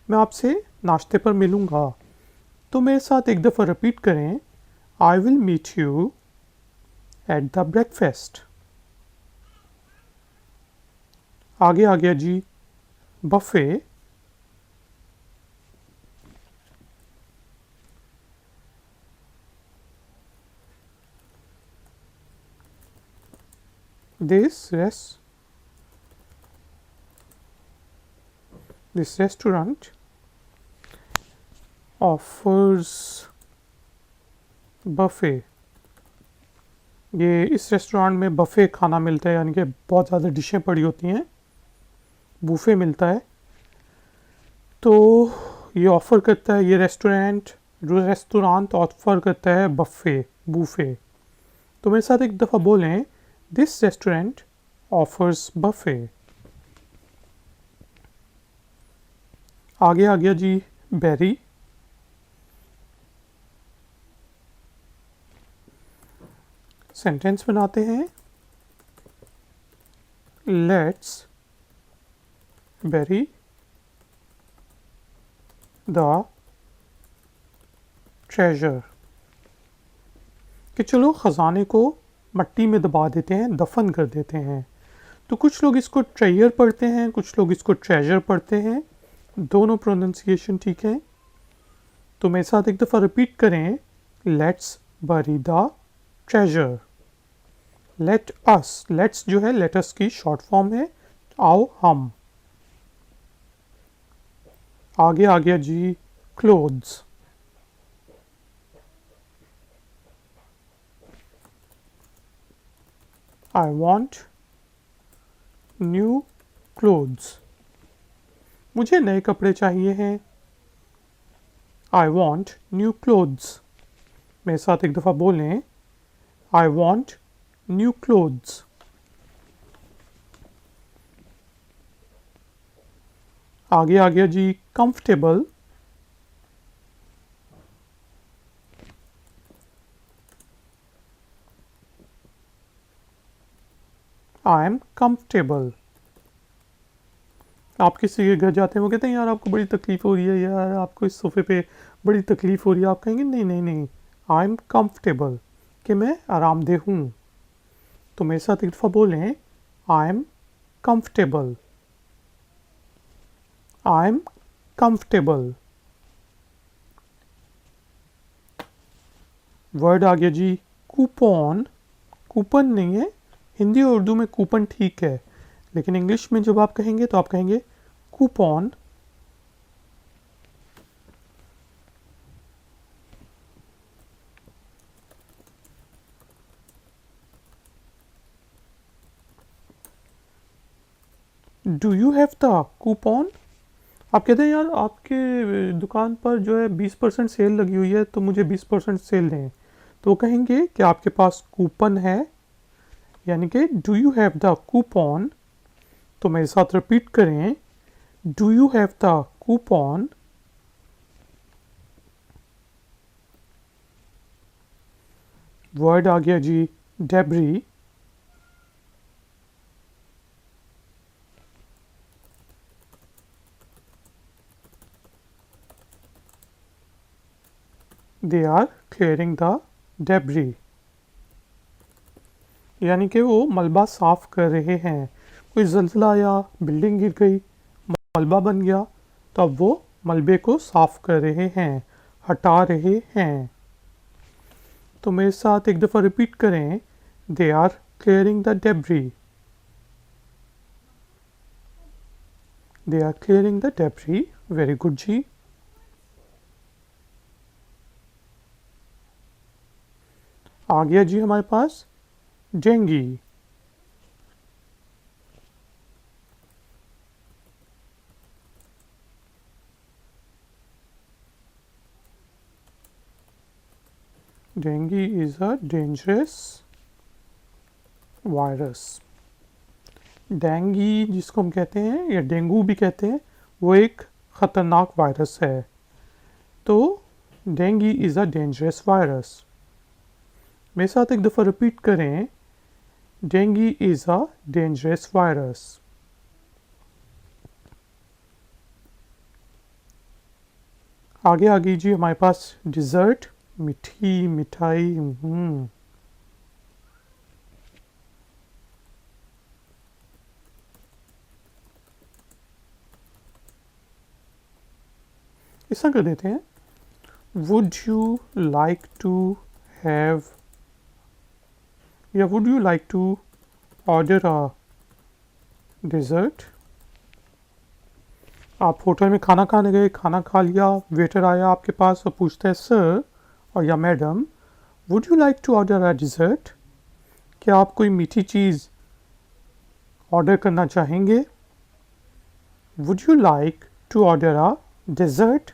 मैं आपसे नाश्ते पर मिलूँगा। तो मेरे साथ एक दफ़ा रिपीट करें, I will meet you at the breakfast. आगे आ गया जी buffet. This restaurant offers buffet। ये इस रेस्टोरेंट में बफ़े खाना मिलता है, यानी कि बहुत ज़्यादा डिशें पड़ी होती हैं, बूफे मिलता है। तो ये ऑफ़र करता है, ये रेस्टोरेंट ऑफ़र करता है बफ़े, बूफे। तो मेरे साथ एक दफ़ा बोलें, दिस रेस्टोरेंट ऑफर्स बफ़े। आगे आ गया जी बेरी। सेंटेंस बनाते हैं, लेट्स bury द ट्रेजर। कि चलो ख़जाने को मट्टी में दबा देते हैं, दफन कर देते हैं। तो कुछ लोग इसको ट्रेयर पढ़ते हैं, कुछ लोग इसको ट्रेजर पढ़ते हैं, दोनों प्रोनाउंसिएशन ठीक है। तो मेरे साथ एक दफ़ा रिपीट करें, लेट्स बरी the treasure. Let us, let's जो है लेटस की शॉर्ट फॉर्म है, आओ हम। आगे आ गया जी clothes. I want new clothes, मुझे नए कपड़े चाहिए हैं। I want new clothes. मेरे साथ एक दफ़ा बोलें, आई वॉन्ट न्यू क्लोथ्स। आगे आ गया जी कंफर्टेबल। I am comfortable. आप किसी के घर जाते हैं, वो कहते हैं यार आपको बड़ी तकलीफ़ हो रही है, यार आपको इस सोफ़े पे बड़ी तकलीफ़ हो रही है, आप कहेंगे नहीं नहीं नहीं, आई एम कंफर्टेबल, कि मैं आरामदेह हूँ। तो मेरे साथ एक दफ़ा बोलें, I am comfortable. I am comfortable. Word आ गया जी कूपन। कूपन नहीं है, हिंदी और उर्दू में कूपन ठीक है, लेकिन इंग्लिश में जब आप कहेंगे तो आप कहेंगे coupon. Do you have the coupon. आप कहते हैं यार आपके दुकान पर जो है 20% सेल लगी हुई है, तो मुझे 20% सेल दें। तो वो कहेंगे कि आपके पास कूपन है, यानी कि do you have the coupon. तो मेरे साथ रिपीट करें, do you have the coupon. Word आ गया जी debris. They are clearing the debris, यानी कि वो मलबा साफ कर रहे हैं। कोई ज़ल्ज़ला आया, बिल्डिंग गिर गई, मलबा बन गया, तो अब वो मलबे को साफ कर रहे हैं, हटा रहे हैं। तो मेरे साथ एक दफ़ा रिपीट करें, they are clearing the debris. They are clearing the debris. Very good जी। आ गया जी हमारे पास dengue. Dengue is a dangerous virus. Dengue जिसको हम कहते हैं या डेंगू भी कहते हैं, वो एक ख़तरनाक वायरस है। तो dengue is a dangerous virus. मेरे साथ एक दफ़ा रिपीट करें, dengue is a dangerous virus. आगे आगे जी हमारे पास डिज़र्ट, मिठाई। ऐसा कर देते हैं, would you like to have या would you like to order a dessert. आप होटल में खाना खाने गए, खाना खा लिया, वेटर आया आपके पास और पूछता है सर और या madam, would you like to order a dessert, क्या आप कोई मीठी चीज़ ऑर्डर करना चाहेंगे। Would you like to order a dessert.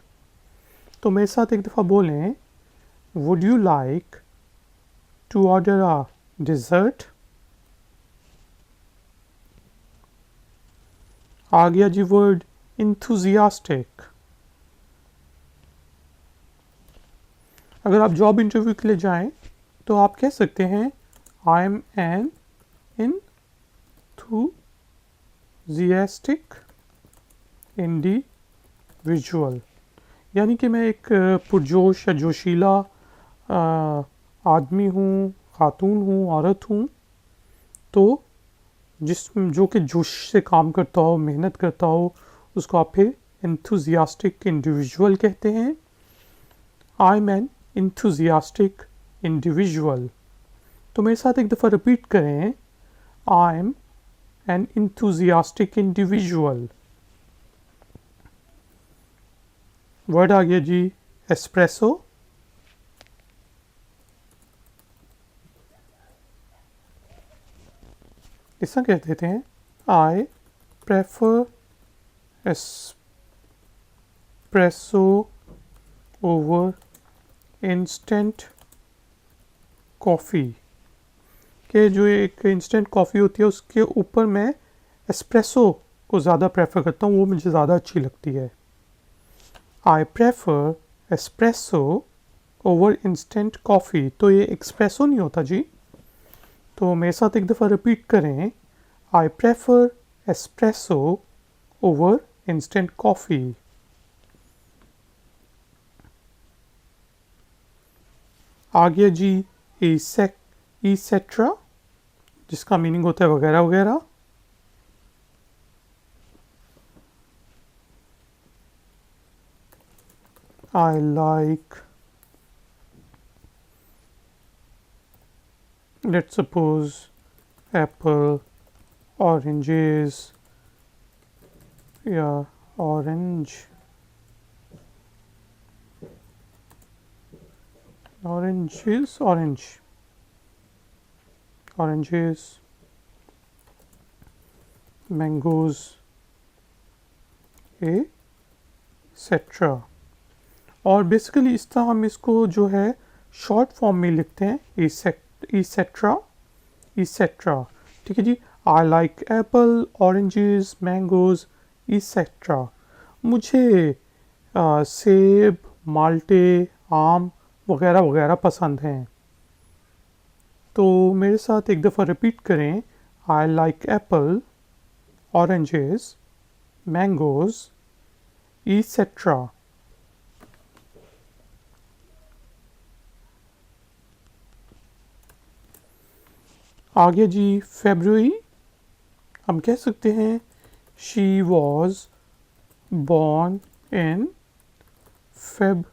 तो मेरे साथ एक दफ़ा बोलें, would you like to order a dessert. आ गया जी वर्ड इंथुजियास्टिक। अगर आप जॉब इंटरव्यू के लिए जाएं तो आप कह सकते हैं, I am an enthusiastic individual, यानी कि मैं एक पुरजोश या जोशीला आदमी हूँ, खातून हूँ, औरत हूँ। तो जो कि जोश से काम करता हो, मेहनत करता हो, उसको आप फिर इंथुजियास्टिक इंडिविजुअल कहते हैं। I am an enthusiastic individual. तो मेरे साथ एक दफ़ा रिपीट करें, I am an enthusiastic individual. Word आ गया जी एस्प्रेसो। ऐसा कह देते हैं, I prefer espresso over instant coffee. के जो एक इंस्टेंट कॉफ़ी होती है उसके ऊपर मैं एस्प्रेसो को ज़्यादा प्रेफर करता हूँ, वो मुझे ज़्यादा अच्छी लगती है। आई prefer espresso over instant coffee. तो ये एक्सप्रेसो नहीं होता जी। तो मेरे साथ एक दफ़ा रिपीट करें, I prefer espresso over instant coffee. आ गया जी ईसेट्रा, जिसका मीनिंग होता है वगैरह वगैरह। I like, let's suppose, apple, oranges, yeah, oranges, mangoes, etc. और बेसिकली इस तरह हम इसको जो है शॉर्ट फॉर्म में लिखते हैं, ईसेट्रा। ठीक है जी। I like apple, oranges, mangoes, etcetera. मुझे सेब, माल्टे, आम वगैरह वगैरह पसंद हैं। तो मेरे साथ एक दफ़ा रिपीट करें, I like apple, oranges, mangoes, etcetera. आगे जी फेब्रुअरी। हम कह सकते हैं, she was born in Feb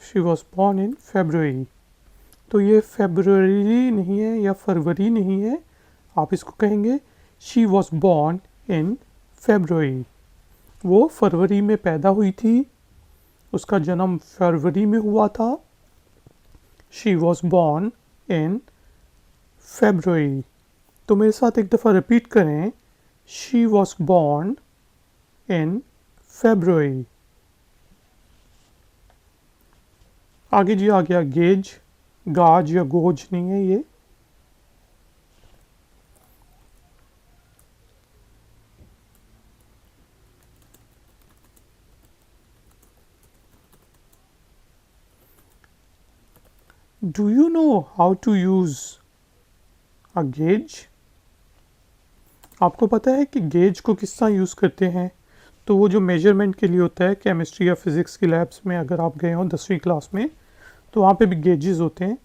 she was born in February. तो ये फेब्रुअरी नहीं है या फरवरी नहीं है, आप इसको कहेंगे she was born in February. वो फरवरी में पैदा हुई थी, उसका जन्म फरवरी में हुआ था। She was born in February. तो मेरे साथ एक दफ़ा रिपीट करें, she was born in February. आगे जी आ गया गेज, गाज या गोज नहीं है ये। Do you know how to use a gauge? आपको पता है कि गेज को किस तरह यूज़ करते हैं? तो वो जो मेजरमेंट के लिए होता है, केमिस्ट्री या फिज़िक्स की लैब्स में अगर आप गए हो 10वीं क्लास में, तो वहाँ पे भी गेजेस होते हैं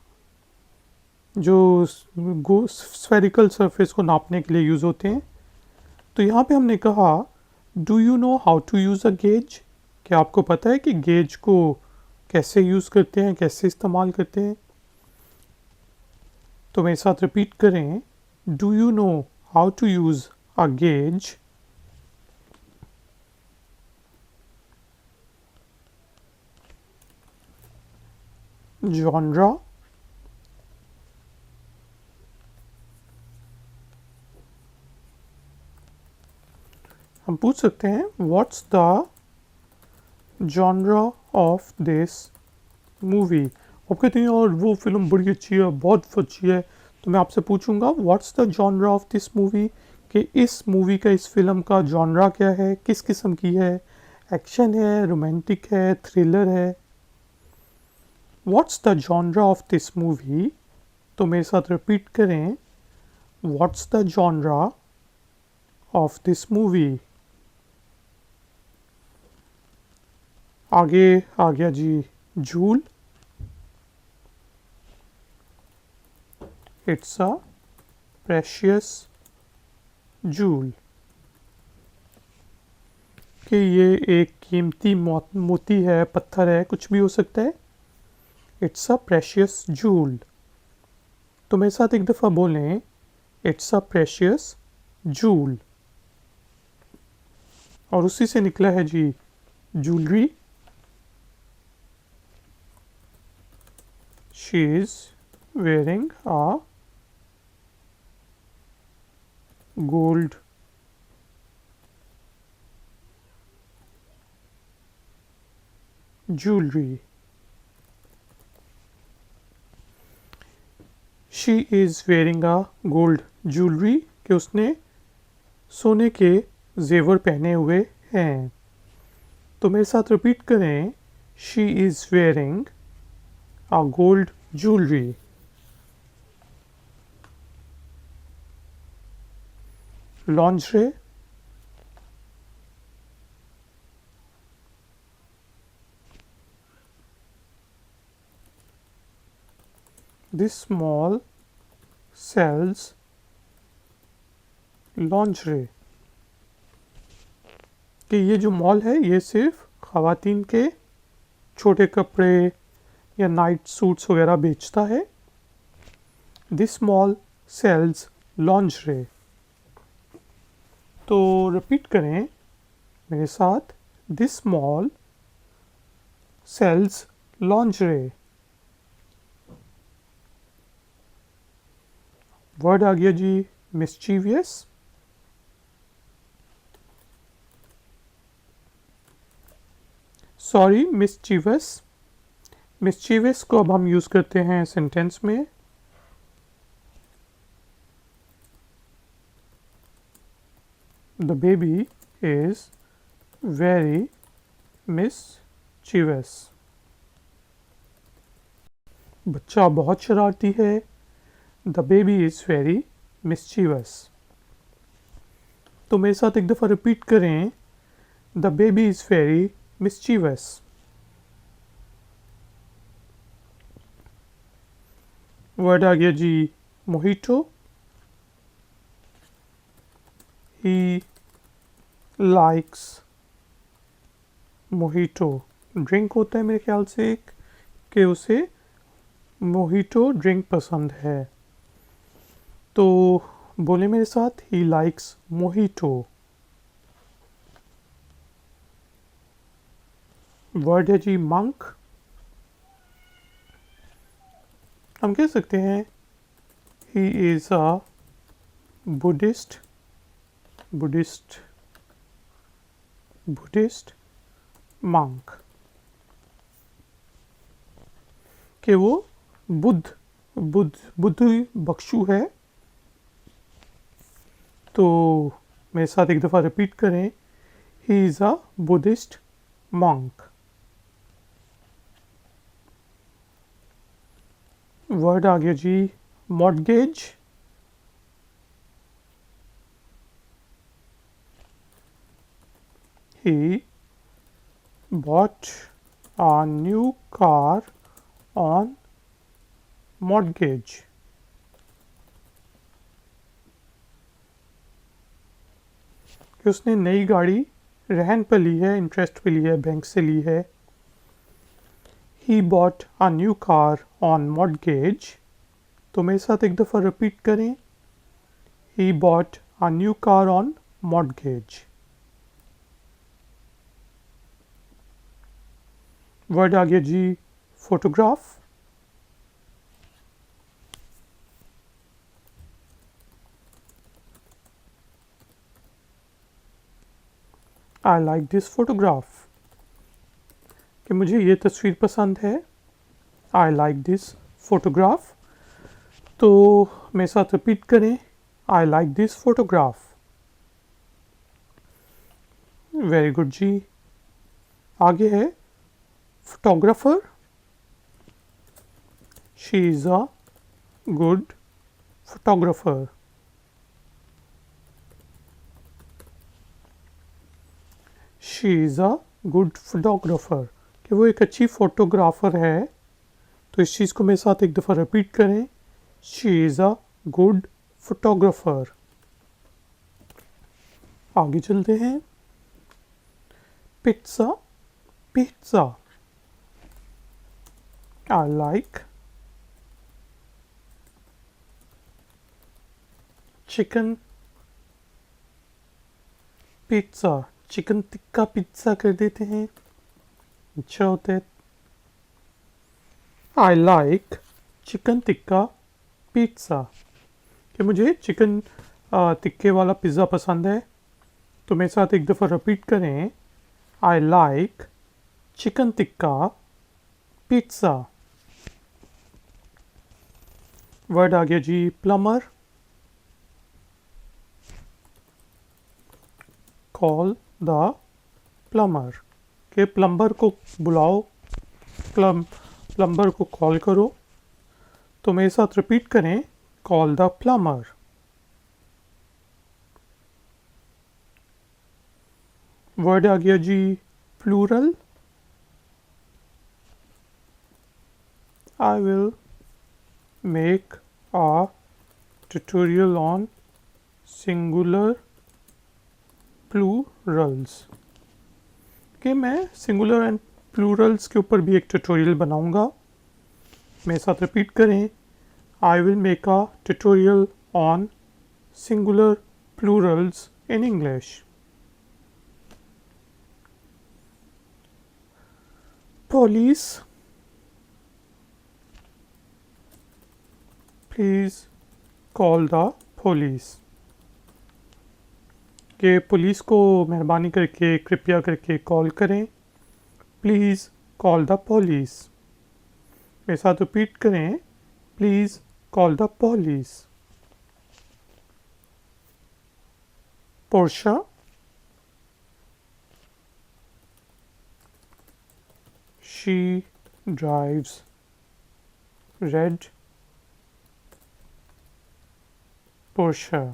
जो स्फेरिकल सरफेस को नापने के लिए यूज़ होते हैं। तो यहाँ पे हमने कहा do you know how to use a gauge? क्या आपको पता है कि गेज को कैसे यूज़ करते हैं, कैसे इस्तेमाल करते हैं? तो मेरे साथ रिपीट करें, do you know how to use a gauge? Genre, हम पूछ सकते हैं what's the genre of this movie. आप कहते हैं और वो फिल्म बड़ी अच्छी है, बहुत अच्छी है, तो मैं आपसे पूछूंगा what's the genre of this movie, कि इस मूवी का, इस फिल्म का जॉनरा क्या है, किस किस्म की है, एक्शन है, रोमांटिक है, थ्रिलर है। What's the genre of this movie, तो मेरे साथ रिपीट करें, what's the genre of this movie. आगे आ गया जी jewel, it's a precious jewel, कि ये एक कीमती मोती है, पत्थर है, कुछ भी हो सकता है। It's a precious joule. तो मेरे साथ एक दफ़ा बोलें, इट्स अ प्रेशियस जूल। और उसी से निकला है जी jewellery. She is wearing a gold jewelry. She is wearing a gold jewelry, कि उसने सोने के जेवर पहने हुए हैं। तो मेरे साथ रिपीट करें, she is wearing a gold jewelry. Lingerie, this mall sells lingerie, कि ये जो मॉल है ये सिर्फ ख़वातीन के छोटे कपड़े या नाइट सूट्स वगैरह बेचता है। This mall sells lingerie. तो रिपीट करें मेरे साथ, this mall sells lingerie. Word आ गया जी मिस्चीवियस। Sorry, mischievous. मिस्चीवियस को अब हम यूज़ करते हैं सेंटेंस में। The baby is very mischievous. बच्चा बहुत शरारती है। The baby is very mischievous. तो मेरे साथ एक दफ़ा रिपीट करें, the baby is very mischievous. Word आ गया जी mojito. He likes mojito. Drink होता है मेरे ख्याल से एक, कि उसे मोहितो ड्रिंक पसंद है। तो बोले मेरे साथ, ही लाइक्स मोहितो। वर्ड है जी मंक। हम कह सकते हैं ही इज़ अ बुद्धिस्ट। monk कि वो बुद्ध बख्शु है। तो मेरे साथ एक दफ़ा रिपीट करें, he is a Buddhist monk। Word आ गया जी mortgage. He bought a new car on mortgage। कि उसने नई गाड़ी रहन पर ली है, इंटरेस्ट पे ली है, बैंक से ली है। He bought a new car on mortgage। तो मेरे साथ एक दफ़ा रिपीट करें, He bought a new car on mortgage। Word आ गया जी photograph. I like this photograph कि मुझे ये तस्वीर पसंद है। I like this photograph. तो मेरे साथ रिपीट करें, I like this photograph. Very good जी। आगे है photographer. She is a good photographer. She is a good photographer कि वो एक अच्छी फोटोग्राफर है। तो इस चीज़ को मेरे साथ एक दफ़ा रिपीट करें, she is a good photographer. आगे चलते हैं। Pizza pizza. आई like chicken pizza. Chicken tikka pizza कर देते हैं, अच्छा होता है। I like chicken tikka pizza कि मुझे चिकन टिक्के वाला पिज़्ज़ा पसंद है। तो मेरे साथ एक दफ़ा रिपीट करें, I like chicken tikka pizza. Word आ गया जी प्लम्बर। कॉल द प्लम्बर के प्लम्बर को बुलाओ, प्लम्बर को कॉल करो। तो मेरे साथ रिपीट करें, कॉल द प्लम्बर। वर्ड आ गया जी plural. I will make a tutorial on singular plurals कि मैं सिंगुलर एंड प्लूरल्स के ऊपर भी एक ट्यूटोरियल बनाऊंगा। मेरे साथ रिपीट करें, I will make a tutorial on singular Plurals in English. Police, please call the police कि पुलिस को मेहरबानी करके, कृपया करके कॉल करें। Please call the police. मेरे साथ रिपीट करें, please call the police. Portia, she drives red Portia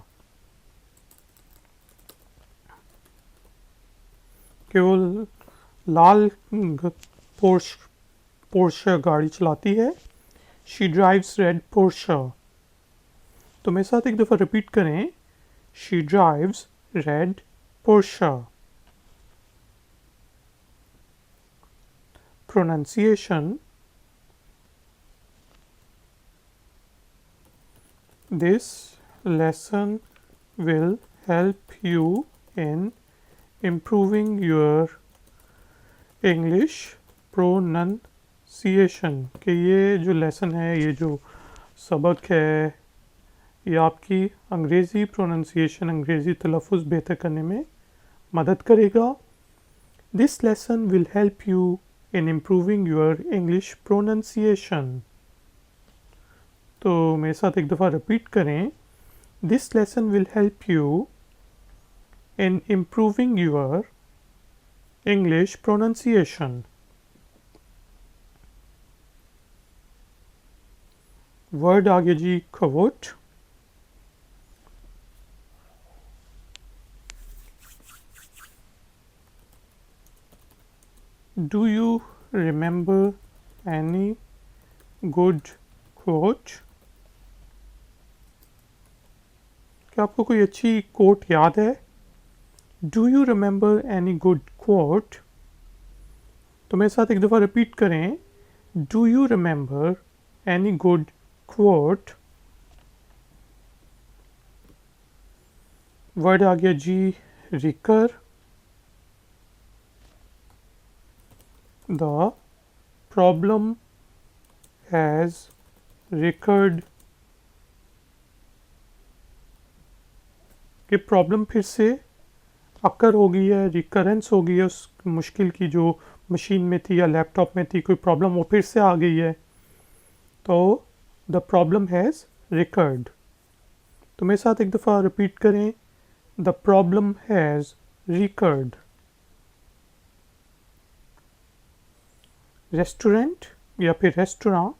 कि वो लाल पोर्शा गाड़ी चलाती है। She drives red Portia. तो मेरे साथ एक दफ़ा रिपीट करें, she drives red Portia. Pronunciation, this lesson will help you in improving your English pronunciation कि ये जो लेसन है, ये जो सबक है, ये आपकी अंग्रेज़ी प्रोनाउंसिएशन, अंग्रेज़ी तलफ़ुज़ बेहतर करने में मदद करेगा। This lesson will help you in improving your English pronunciation. तो मेरे साथ एक दफ़ा रिपीट करें. This lesson will help you in improving your English pronunciation. Word आगे जी quote. Do you remember any good quote? क्या आपको कोई अच्छी कोट याद है? Do you remember any good quote? तो मेरे साथ एक दफ़ा रिपीट करें. Do you remember any good quote? Word आ गया जी recur. The problem has recurred. कि प्रॉब्लम फिर से अकर हो गई है, रिकरेंस हो गई है उस मुश्किल की जो मशीन में थी या लैपटॉप में थी, कोई प्रॉब्लम वो फिर से आ गई है. तो द प्रॉब्लम हैज़ रिकर्ड. तो मेरे साथ एक दफ़ा रिपीट करें. The problem has recurred. Restaurant या फिर restaurant.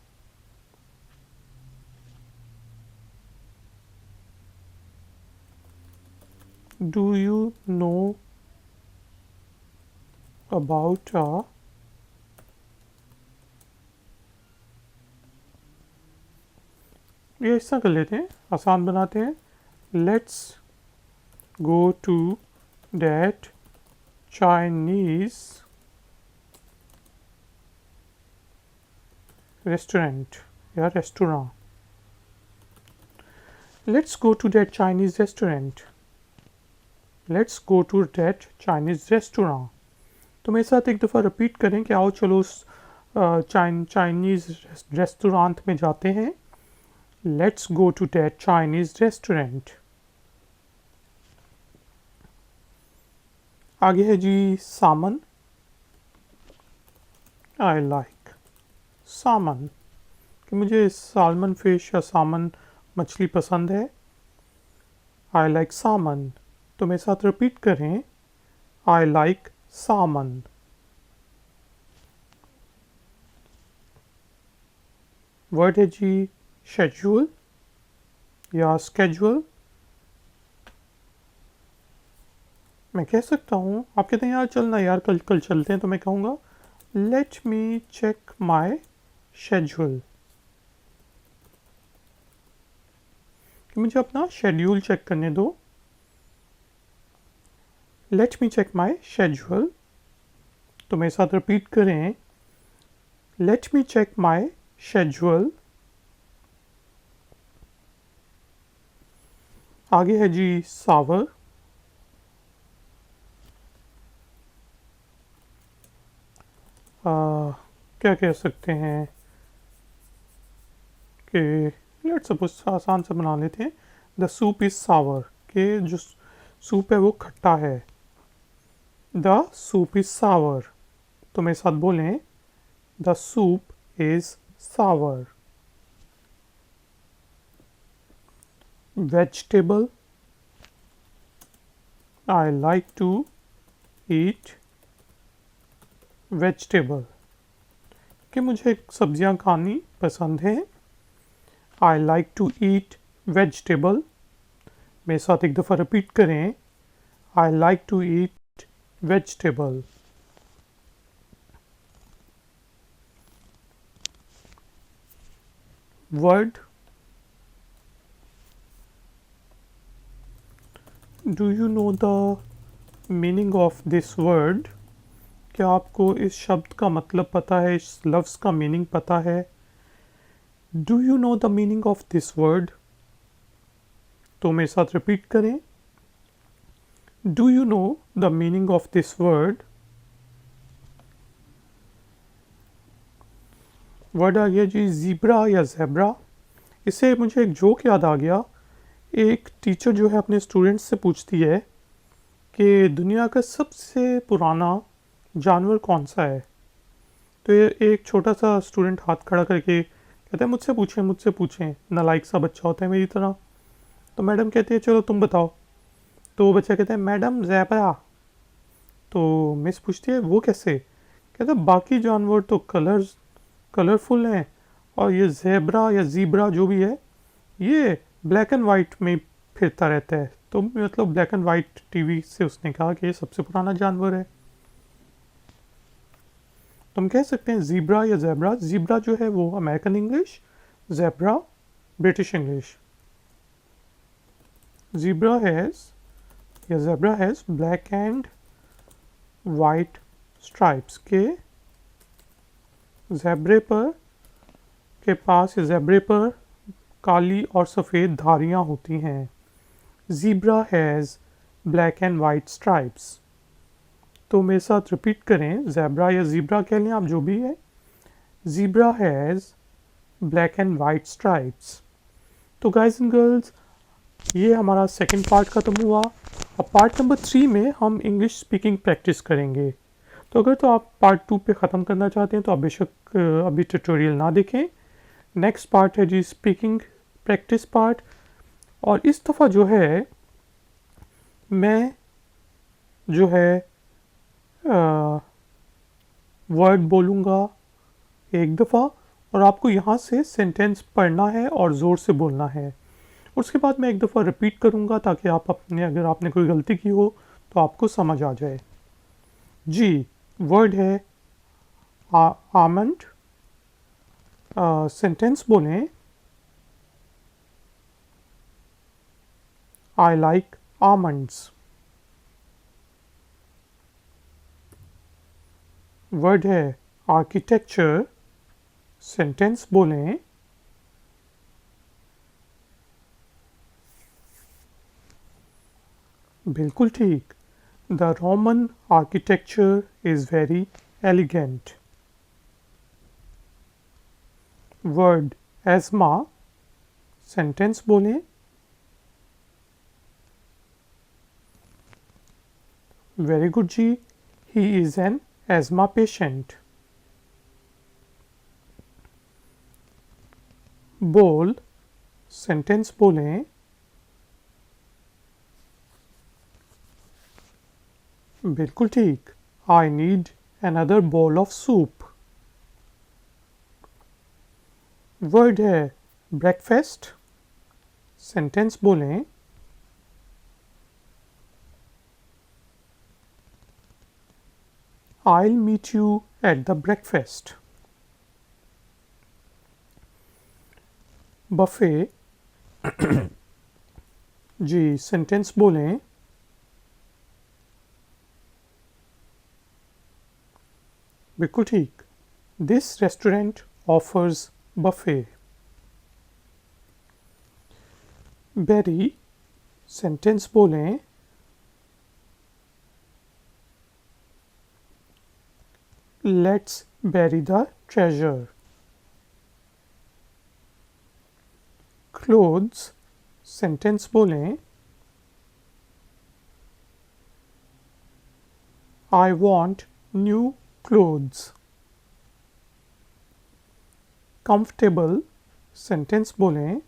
Do you know about a ये ऐसा कर लेते हैं, आसान बनाते हैं. Let's go to that Chinese restaurant या restaurant. Let's go to that Chinese restaurant. Let's go to that Chinese restaurant. तो मेरे साथ एक दफ़ा रिपीट करें कि आओ चलो उस चाइनीज़ रेस्टोरेंट में जाते हैं. Let's go to that Chinese restaurant. आगे है जी सामन. I like सामन. कि मुझे सालमन फिश या सामन मछली पसंद है. I like सामन. तो मेरे साथ रिपीट करें. I like salmon. वर्ड है जी शेड्यूल या स्केड्यूल. मैं कह सकता हूँ, आप कहते हैं यार चलना यार कल कल चलते हैं, तो मैं कहूँगा let me check my schedule. कि मुझे अपना शेड्यूल चेक करने दो. Let me check my schedule. तो मेरे साथ रिपीट करें. Let me check my schedule. आगे है जी सावर. क्या कह सकते हैं कि लेट्स सपोज आसान से बना लेते हैं. The soup is sour. के जो सूप है वो खट्टा है. The soup is sour. तो मेरे साथ बोलें. The soup is sour. Vegetable. I like to eat vegetable. कि मुझे सब्जियां खानी पसंद है. I like to eat vegetable. मेरे साथ एक दफ़ा रिपीट करें. I like to eat vegetable. Word. Do you know the meaning of this word. क्या आपको इस शब्द का मतलब पता है, इस लफ्ज़ का मीनिंग पता है. Do you know the meaning of this word. तो मेरे साथ रिपीट करें. Do you know the meaning of this word. Word आ गया जी ज़ीब्रा या ज़ेब्रा. इससे मुझे एक जोक याद आ गया. एक टीचर जो है अपने स्टूडेंट्स से पूछती है कि दुनिया का सबसे पुराना जानवर कौन सा है? तो ये एक छोटा सा स्टूडेंट हाथ खड़ा करके कहता है मुझसे पूछें, नालायक सा बच्चा होता है मेरी तरह। तो मैडम कहती है चलो तुम बताओ। तो वो बच्चा कहता है मैडम ज़ेबरा। तो मिस पूछती है वो कैसे? कहता है बाकी जानवर तो कलरफुल हैं, और ये ज़ेबरा या ज़ीब्रा जो भी है ये ब्लैक एंड वाइट में फिरता रहता है। तो मतलब ब्लैक एंड वाइट टीवी से उसने कहा कि ये सबसे पुराना जानवर है। तो हम कह सकते हैं ज़ीब्रा या ज़ेब्रा। ज़ीब्रा जो है वो American English, zebra British English. Zebra has या zebra has black and white stripes के ज़ेब्रे पर के पास या ज़ेब्रे पर काली और सफ़ेद धारियाँ होती हैं। Zebra has black and white stripes. तो मेरे साथ रिपीट करें, ज़ेब्रा या ज़ीब्रा कह लें आप, जो भी है। Zebra has black and white stripes. तो गाइस एंड गर्ल्स, ये हमारा सेकंड पार्ट ख़त्म हुआ। अब पार्ट नंबर 3 में हम इंग्लिश स्पीकिंग प्रैक्टिस करेंगे। तो अगर तो आप पार्ट 2 पे ख़त्म करना चाहते हैं तो आप बेशक अभी ट्यूटोरियल ना देखें। नेक्स्ट पार्ट है जी स्पीकिंग प्रैक्टिस पार्ट। और इस दफ़ा जो है मैं जो है वर्ड बोलूँगा एक दफ़ा, और आपको यहाँ से सेंटेंस पढ़ना है और ज़ोर से बोलना है। उसके बाद मैं एक दफ़ा रिपीट करूँगा ताकि आप अपने, अगर आपने कोई गलती की हो तो आपको समझ आ जाए। जी, वर्ड है आमंड। सेंटेंस बोलें आई लाइक आमंड्स। वर्ड है आर्किटेक्चर। सेंटेंस बोलें बिल्कुल ठीक, the Roman architecture is very elegant. Word asthma. Sentence बोलें वेरी गुड जी, he is an asthma patient. Bowl. Sentence बोलें बिल्कुल ठीक, I need another bowl of soup. Word है ब्रेकफास्ट। सेंटेंस बोलें I'll meet you at the breakfast. Buffet। जी, सेंटेंस बोलें बिल्कुल ठीक, this restaurant offers buffet. Berry. Sentence बोलें let's bury the treasure. Clothes। Sentence बोलें I want new clothes. Comfortable। Sentence बोलें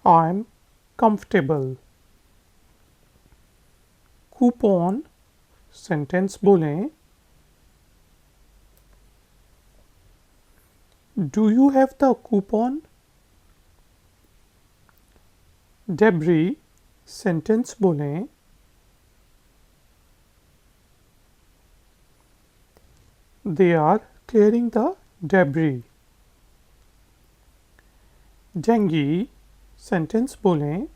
I'm comfortable. Coupon। सेंटेंस बोलें Do you have the coupon? Debris। Sentence बोलें They are clearing the debris. Dengue। Sentence बोलें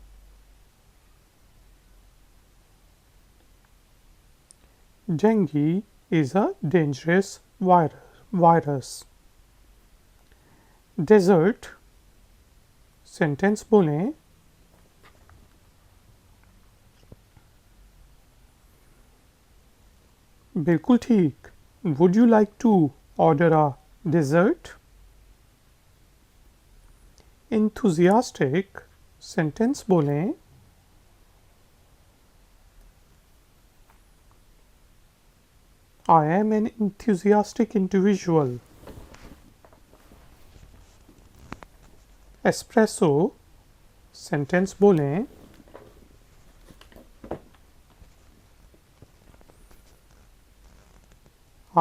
Dengue is a dangerous virus. Desert। Sentence बोलें बिल्कुल ठीक, Would you like to order a dessert? Enthusiastic। Sentence बोलें I am an enthusiastic individual. Espresso sentence बोलें.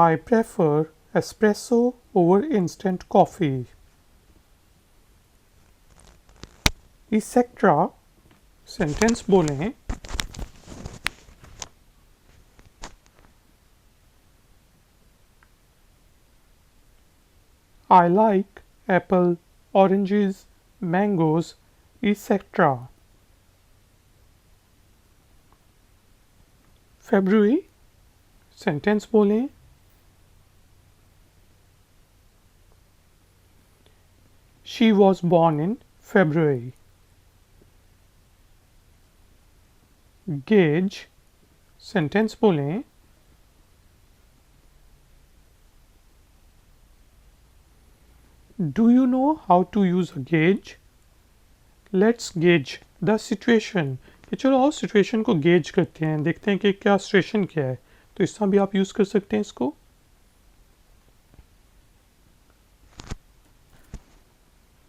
I prefer espresso over instant coffee. Etc. Sentence बोलें. I like apple, oranges, mangoes, etc. February sentence बोलें. She was born in February. Gauge sentence बोलें. Do you know how to use a gauge? Let's gauge the situation. कि चलो और सिचुएशन को गेज करते हैं, देखते हैं कि क्या सिचुएशन क्या है. तो इस तरह भी आप यूज़ कर सकते हैं इसको.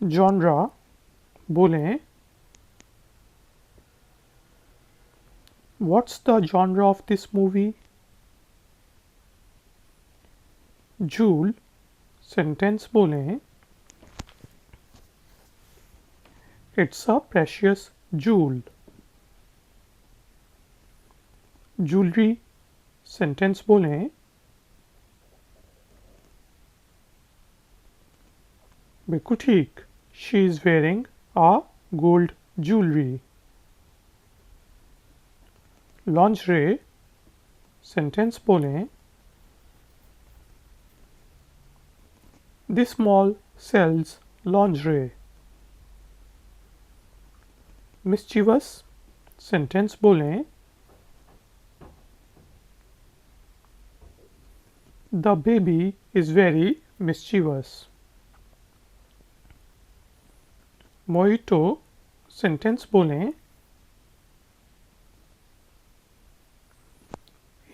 जॉनरा बोलें. What's the genre of this movie? Joule sentence बोलें. It's a precious jewel. Jewelry sentence बोलें. बिल्कुल ठीक. She is wearing a gold jewelry. Lingerie sentence बोलें. This mall sells lingerie. Mischievous sentence बोलें. The baby is very mischievous. Mojito sentence बोलें.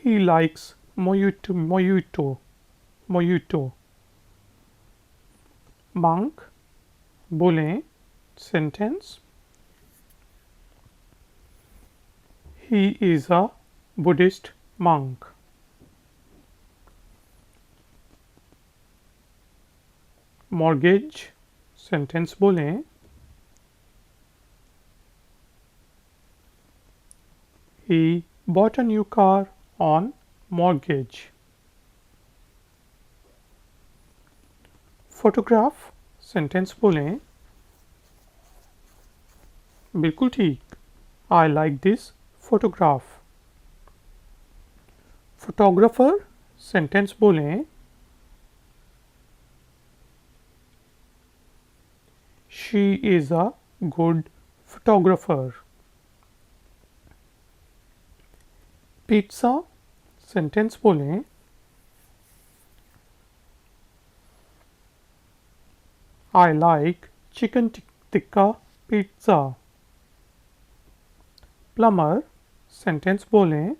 He likes mojito. Monk बोलें. Sentence. He is a Buddhist monk. Mortgage sentence बोलें. He bought a new car on mortgage. Photograph sentence बोलें. बिल्कुल ठीक. I like this photograph. Photographer sentence बोलें. She is a good photographer. Pizza sentence बोलें. I like chicken tikka pizza. Plumber sentence बोलें.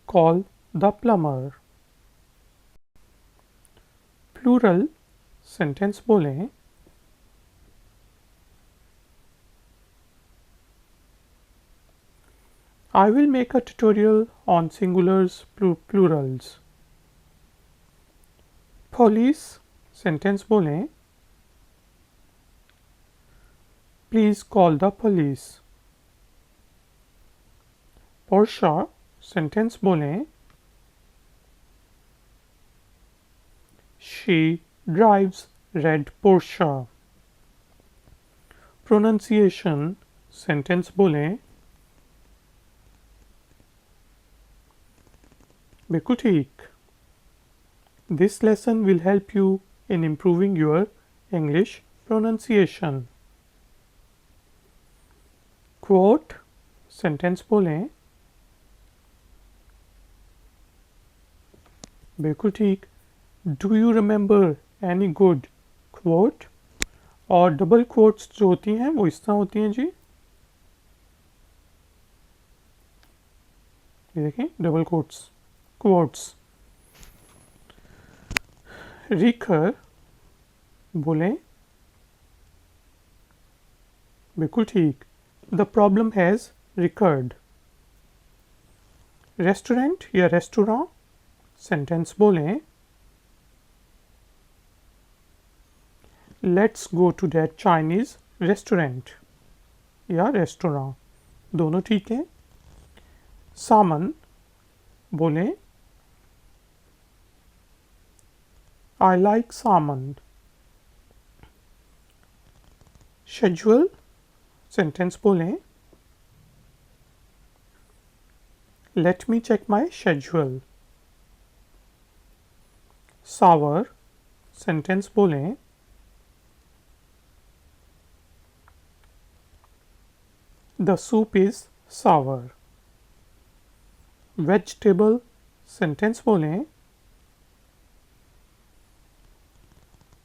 Call the plumber. Plural sentence बोलें. I will make a tutorial on singulars plurals. Police sentence बोलें. Please call the police. Porsche sentence बोलें. She drives red Porsche. Pronunciation sentence बोलें. बिल्कुल ठीक. This lesson will help you in improving your English pronunciation. Quote sentence बोलें. बिल्कुल ठीक. Do you remember any good quote? और डबल quotes जो होती हैं वो इस तरह होती हैं जी. ये देखें डबल क्वोट्स। रिकर बोलें बिल्कुल ठीक, the problem has recurred. Restaurant या रेस्टोरेंट, सेंटेंस बोलें let's go to that Chinese restaurant या रेस्टोरेंट, दोनों ठीक है। सामन बोलें I like salmon. Schedule, sentence बोलें let me check my schedule. Sour, sentence बोलें the soup is sour. Vegetable, sentence बोलें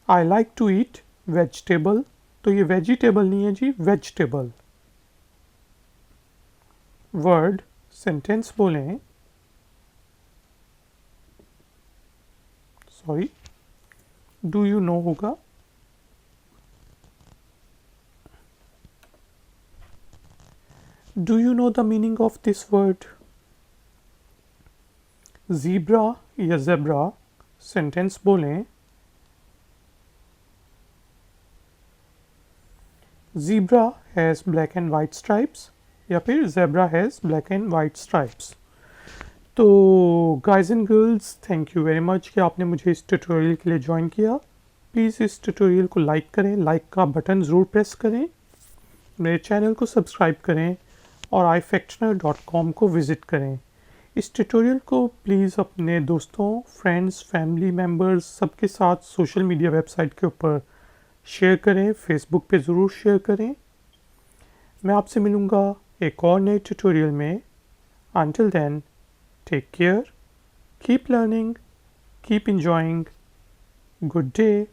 I like to eat vegetable, तो ये वेजिटेबल नहीं है जी, वेजिटेबल। वर्ड, सेंटेंस बोलें सॉरी डू यू नो होगा। Do you know the meaning of this word. Zebra या ज़ेब्रा, सेंटेंस बोलें zebra has black and white stripes या फिर zebra has black and white stripes. तो guys and girls, thank you very much कि आपने मुझे इस ट्यूटोरियल के लिए ज्वाइन किया। प्लीज़ इस ट्यूटोरियल को लाइक करें, लाइक का बटन ज़रूर प्रेस करें, मेरे चैनल को सब्सक्राइब करें और ifactioner.com को विज़िट करें। इस ट्यूटोरियल को प्लीज़ अपने दोस्तों, फ्रेंड्स, फैमिली मेम्बर्स सबके साथ सोशल मीडिया वेबसाइट के ऊपर शेयर करें, फेसबुक पे ज़रूर शेयर करें। मैं आपसे मिलूँगा एक और नए ट्यूटोरियल में। Until then, take care, keep learning, keep enjoying. Good day.